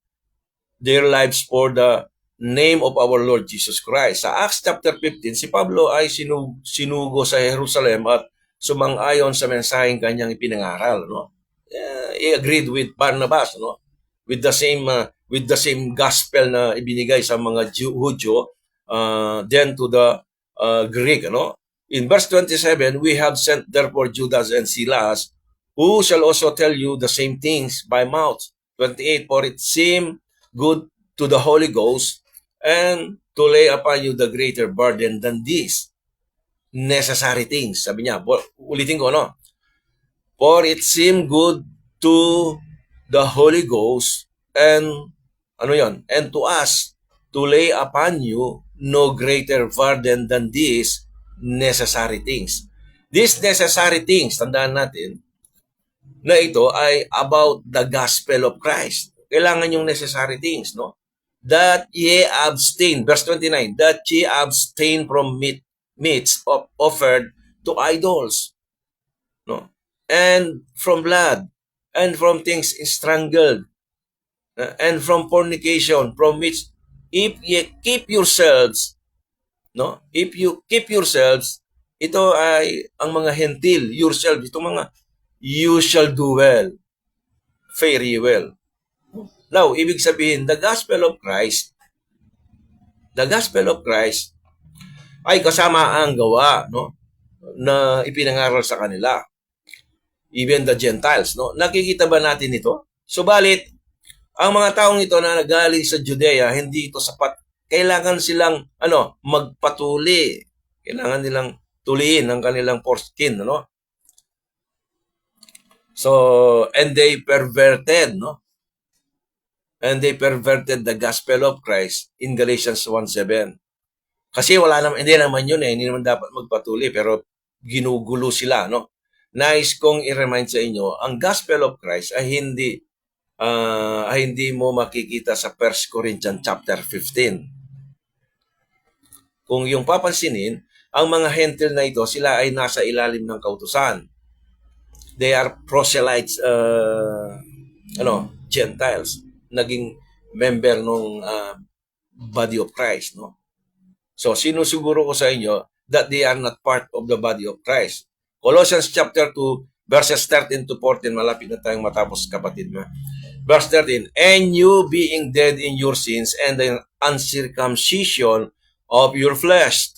their lives for the name of our Lord Jesus Christ. Sa Acts chapter 15, si Pablo ay sinugo sa Jerusalem at sumang-ayon sa mensaheng kanyang ipinangaral, no? He agreed with Barnabas, no? With the same gospel na ibinigay sa mga Hudyo, than to the Greek, ano? In verse 27, we have sent therefore Judas and Silas, who shall also tell you the same things by mouth. 28, for it seemed good to the Holy Ghost and to lay upon you the greater burden than these necessary things. Sabi niya, ulitin ko, no? For it seemed good to the Holy Ghost and and to us to lay upon you no greater burden than these necessary things. These necessary things, tandaan natin, na ito ay about the gospel of Christ. Kailangan yung necessary things, no? That ye abstain, verse 29, that ye abstain from meats offered to idols, no? And from blood, and from things strangled, and from fornication, from which if ye keep yourselves, no? If you keep yourselves, ito ay ang mga hentil, yourself, itong mga you shall do well, very well. Now, ibig sabihin, the gospel of Christ ay kasama ang gawa, no, na ipinangaral sa kanila. Even the Gentiles, no? Nakikita ba natin ito? Subalit, ang mga taong ito na nagaling sa Judea, hindi ito sapat. Kailangan silang magpatuli. Kailangan nilang tuliin ang kanilang foreskin, no? So, and they perverted, no? And they perverted the gospel of Christ in Galatians 1:7. Kasi hindi naman yun hindi naman dapat magpatuli, pero ginugulo sila, no? Nais kong i-remind sa inyo, ang gospel of Christ ay hindi mo makikita sa 1 Corinthians chapter 15. Kung yung papansinin, ang mga hentil na ito, sila ay nasa ilalim ng kautusan. They are proselytes, Gentiles, naging member ng body of Christ, no? So, sinusuguro ko sa inyo that they are not part of the body of Christ. Colossians chapter 2, verses 13 to 14, malapit na tayong matapos, kapatid mo. Verse 13, and you being dead in your sins and the uncircumcision of your flesh,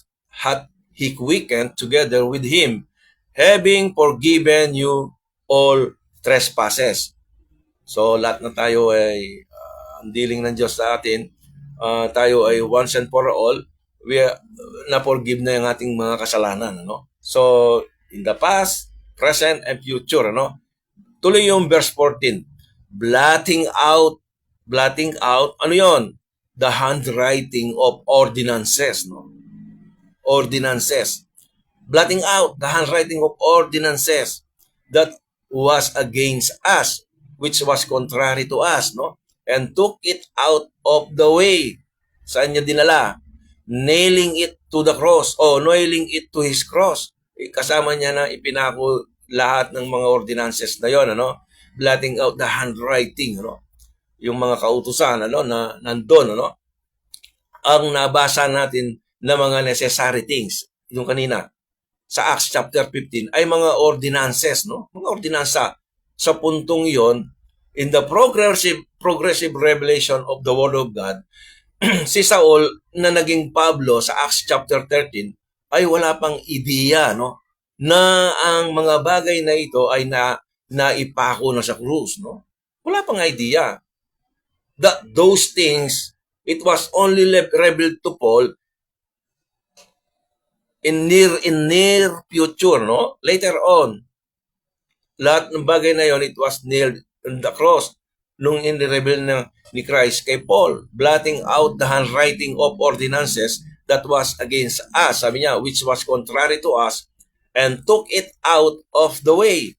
hath he quickened together with him, having forgiven you all trespasses. So, lahat na tayo ay ang dealing ng Diyos sa atin. Tayo ay once and for all, na-forgive na yung ating mga kasalanan, ano? So, in the past, present, and future, ano? Tuloy yung verse 14. Blotting out, ano yon? The handwriting of ordinances, no? Ordinances. Blotting out the handwriting of ordinances that was against us, which was contrary to us, no? And took it out of the way. Saan niya dinala? Nailing it to the cross, nailing it to his cross. Kasama niya na ipinako lahat ng mga ordinances na yon, ano? Blotting out the handwriting, ano? Yung mga kautusan, ano, na nandun, ano? Ang nabasa natin na mga necessary things, yung kanina, sa Acts chapter 15, ay mga ordinances, no? Mga ordinansa. Sa puntong yon, in the progressive revelation of the Word of God, si Saul na naging Pablo sa Acts chapter 13 ay wala pang ideya, no, na ang mga bagay na ito ay naipako na sa krus, no? Wala pang idea that those things, it was only revealed to Paul in near future, no? Later on, lahat ng bagay na yon, it was nailed on the cross nung in-reveal ni Christ kay Paul, blotting out the handwriting of ordinances that was against us, sabi niya, which was contrary to us, and took it out of the way,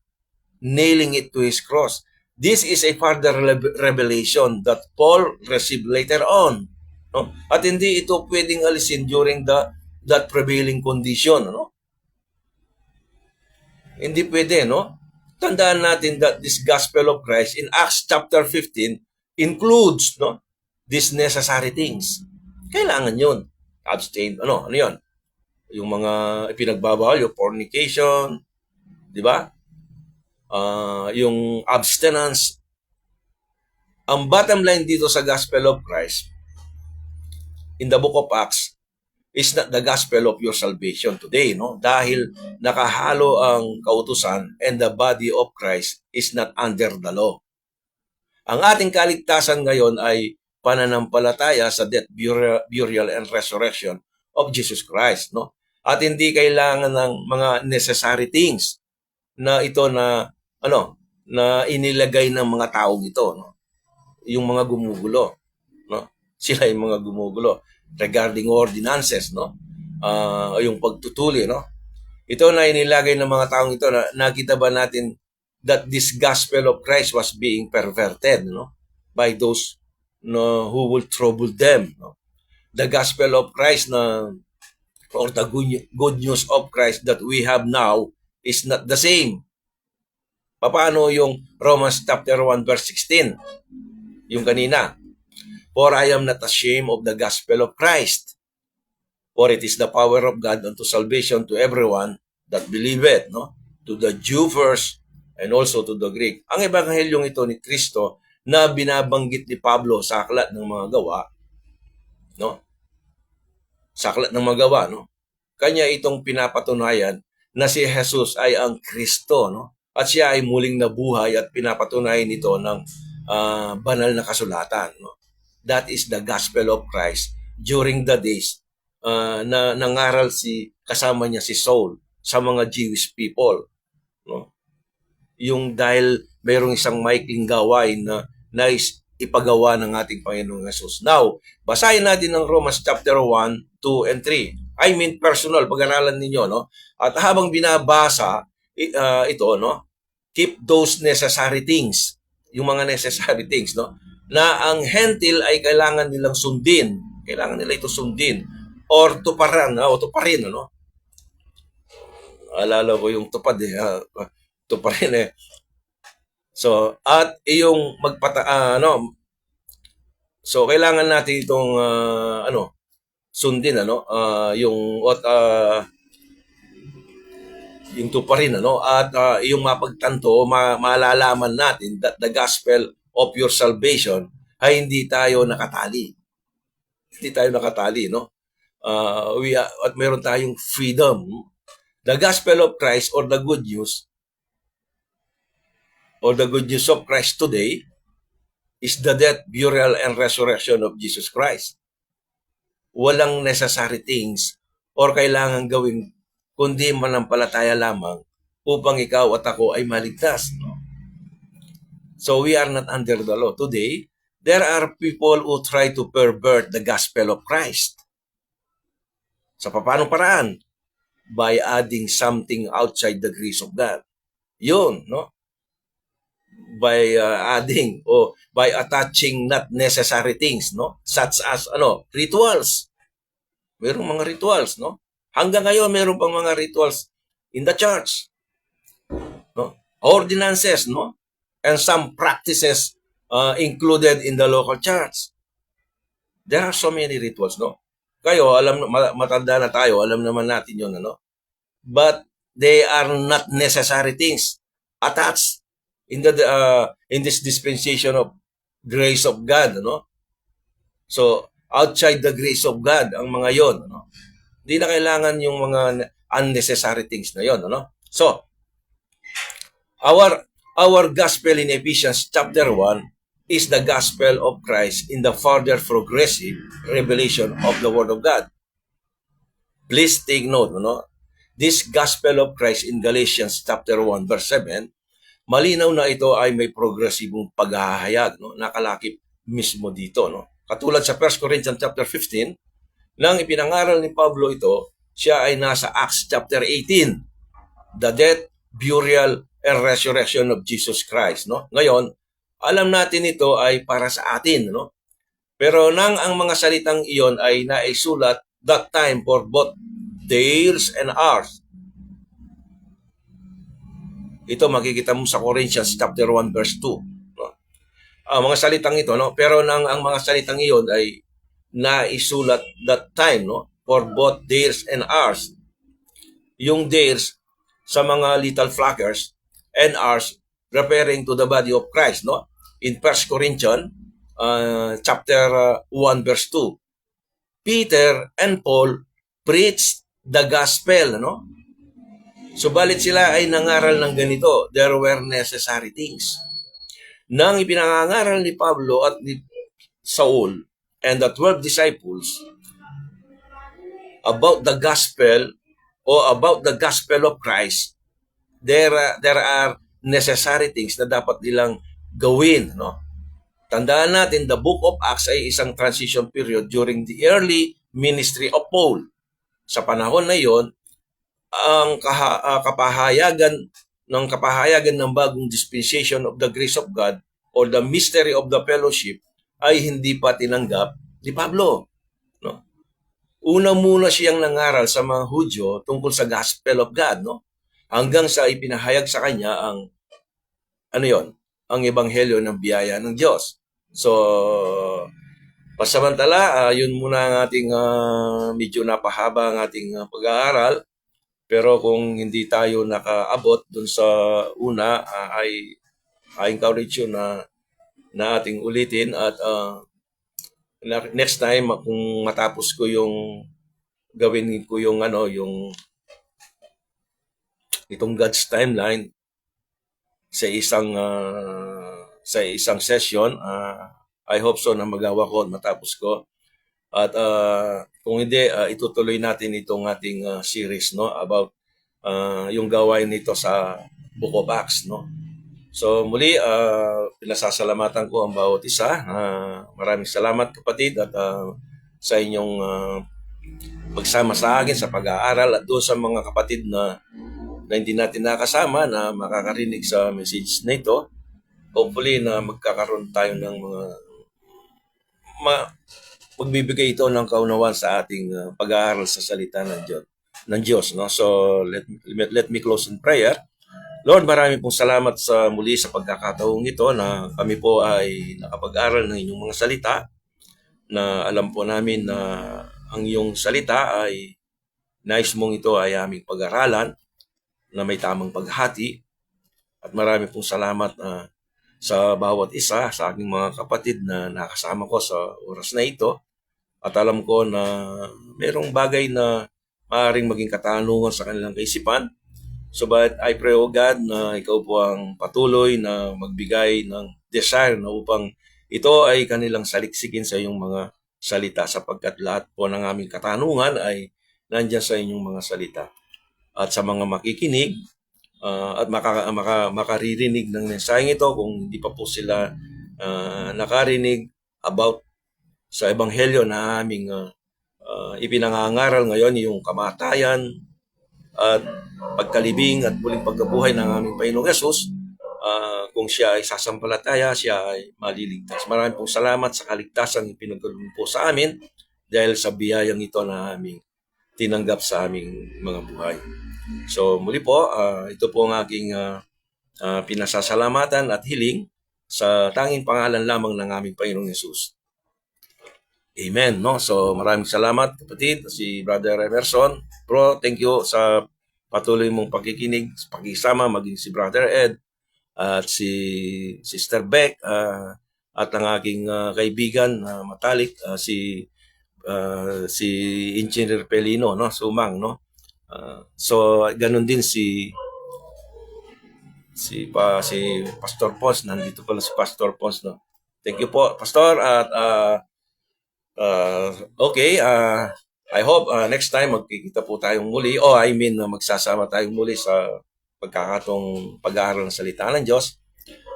nailing it to his cross. This is a further revelation that Paul received later on, no? At hindi ito pwedeng alisin during that prevailing condition, no? Hindi pwede, no? Tandaan natin that this gospel of Christ in Acts chapter 15 includes, no, these necessary things. Kailangan yun. Abstain, ano yun? Yung mga ipinagbabawal, yung fornication, di ba? Yung abstinence. Ang bottom line dito sa gospel of Christ, in the book of Acts, is not the gospel of your salvation today, no? Dahil nakahalo ang kautusan and the body of Christ is not under the law. Ang ating kaligtasan ngayon ay pananampalataya sa death, burial, and resurrection of Jesus Christ, no? At hindi kailangan ng mga necessary things na ito na na inilagay ng mga taong ito, no? Yung mga gumugulo, no? Sila yung mga gumugulo regarding ordinances, no? Yung pagtutuli, no? Ito na inilagay ng mga taong ito na nakita ba natin that this gospel of Christ was being perverted, no? By those who will trouble them, no? The gospel of Christ or the good news of Christ that we have now is not the same. Paano yung Romans chapter 1 verse 16? Yung kanina. For I am not ashamed of the gospel of Christ. For it is the power of God unto salvation to everyone that believeth, no? To the Jew first and also to the Greek. Ang ebanghelyong ito ni Kristo na binabanggit ni Pablo sa Aklat ng mga Gawa, no? Sa Aklat ng mga Gawa, no? Kanya itong pinapatunayan na si Jesus ay ang Kristo, no? At siya ay muling nabuhay at pinapatunayan ito ng banal na kasulatan, no? That is the gospel of Christ during the days na nangaral kasama niya si Saul sa mga Jewish people, no? Yung dahil mayroong isang maikling gawain na nais ipagawa ng ating Panginoong Jesus. Now, basahin natin ng Romans chapter 1, 2, and 3. I mean personal, pag-aralan ninyo, no? At habang binabasa ito, no? Keep those necessary things, yung mga necessary things, no? Na ang hentil ay kailangan nilang sundin. Kailangan nila ito sundin. Or tuparan, no? Alala ko yung tupad tuparin eh. So, at yung so kailangan natin itong sundin, yung tuparin, at yung mapagtanto, malalaman natin that the gospel of your salvation ay hindi tayo nakatali. Hindi tayo nakatali, no? At meron tayong freedom. The gospel of Christ or the good news of Christ today is the death, burial, and resurrection of Jesus Christ. Walang necessary things or kailangan gawin kundi manampalataya lamang upang ikaw at ako ay maligtas, no? So we are not under the law. Today, there are people who try to pervert the gospel of Christ. Sa paano paraan? By adding something outside the grace of God. Yun, no? By adding o by attaching not necessary things, no? Such as rituals. Mayroong mga rituals, no? Hanggang ngayon mayroong pang mga rituals in the church, no? Ordinances, no? And some practices included in the local church. There are so many rituals, no? Kayo, matanda na tayo, alam naman natin yun, ano? But they are not necessary things attached in this dispensation of grace of God, no? So, outside the grace of God, ang mga yon, no? Hindi na kailangan yung mga unnecessary things na yon, no? So, our gospel in Ephesians chapter 1 is the gospel of Christ in the further progressive revelation of the Word of God. Please take note, no? This gospel of Christ in Galatians chapter 1 verse 7, malinaw na ito ay may progresibong paghahayag, no? Nakalakip mismo dito, no? Katulad sa 1 Corinthians chapter 15, nang ipinangaral ni Pablo ito, siya ay nasa Acts chapter 18, the death, burial, and resurrection of Jesus Christ, no? Ngayon, alam natin ito ay para sa atin, no? Pero nang ang mga salitang iyon ay naisulat that time for both theirs and ours. Ito makikita mo sa Corinthians chapter 1 verse 2, no? Mga salitang ito, no? Pero nang ang mga salitang iyon ay naisulat that time, no? For both theirs and ours. Yung theirs sa mga little flockers and ours referring to the body of Christ, no? In 1 Corinthians chapter 1 verse 2. Peter and Paul preached the gospel, ano? Subalit sila ay nangaral ng ganito, there were necessary things. Nang ipinangangaral ni Pablo at ni Saul and the 12 disciples about the gospel o about the gospel of Christ, there are necessary things na dapat nilang gawin, no? Tandaan natin, the book of Acts ay isang transition period during the early ministry of Paul. Sa panahon na yon, ang kapahayagan ng bagong dispensation of the grace of God or the mystery of the fellowship ay hindi pa tinanggap ni Pablo, no? Una muna siyang nangaral sa mga Hudyo tungkol sa gospel of God, no? Hanggang sa ipinahayag sa kanya ang ang ebanghelyo ng biyaya ng Diyos. So, pasamantala, yun muna ang ating medyo napahaba ang ating pag-aaral. Pero kung hindi tayo nakaabot dun sa una, I encourage you na ating ulitin at next time kung matapos ko yung gawin ko yung itong God's timeline sa isang session, I hope so na magawa ko at matapos ko. At kung hindi, itutuloy natin itong ating series, no, about yung gawain nito sa Book of Acts, no. So muli, pinasasalamatan ko ang bawat isa. Maraming salamat, kapatid, at sa inyong pagsama sa akin sa pag-aaral, at doon sa mga kapatid na hindi natin nakasama na makakarinig sa message na ito. Hopefully na magkakaroon tayo ng mga magbibigay ito ng kaunawan sa ating pag-aaral sa salita ng Diyos, no? So let me close in prayer. Lord, marami pong salamat sa muli sa pagkakataong ito na kami po ay nakapag-aral ng inyong mga salita, na alam po namin na ang iyong salita ay nais mong ito ay aming pag-aralan na may tamang paghati. At marami pong salamat sa bawat isa, sa aking mga kapatid na nakasama ko sa oras na ito. At alam ko na mayroong bagay na maaaring maging katanungan sa kanilang kaisipan. So but I pray, O God, na ikaw po ang patuloy na magbigay ng desire na upang ito ay kanilang saliksikin sa iyong mga salita, sapagkat lahat po ng aming katanungan ay nandyan sa inyong mga salita. At sa mga makikinig at makaririnig ng mensaheng ito, kung hindi pa po sila nakarinig about sa ebanghelyo na aming ipinangangaral ngayon, yung kamatayan at pagkalibing at muling pagkabuhay ng aming Panginoong Yesus, kung siya ay sasampalataya, siya ay maliligtas. Maraming pong salamat sa kaligtasan ipinagkaloob po sa amin dahil sa biyayang ito na aming tinanggap sa aming mga buhay. So muli po, ito po ang aking pinasasalamatan at hiling sa tanging pangalan lamang ng aming Panginoong Yesus. Amen, no? So maraming salamat, kapatid, si Brother Emerson. Bro, thank you sa patuloy mong pakikinig, pakisama, maging si Brother Ed at si Sister Beck at ang aking kaibigan matalik, si Engineer Pelino, no? Sumang, no? So ganun din si Pastor Pons. Nandito pala si Pastor Pons, no? Thank you po, Pastor. At okay, I hope next time magkikita po tayong muli, magsasama tayong muli sa pagkakatong pag-aaral ng salita ng Diyos.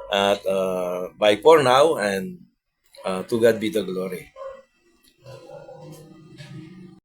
At bye for now, and to God be the glory.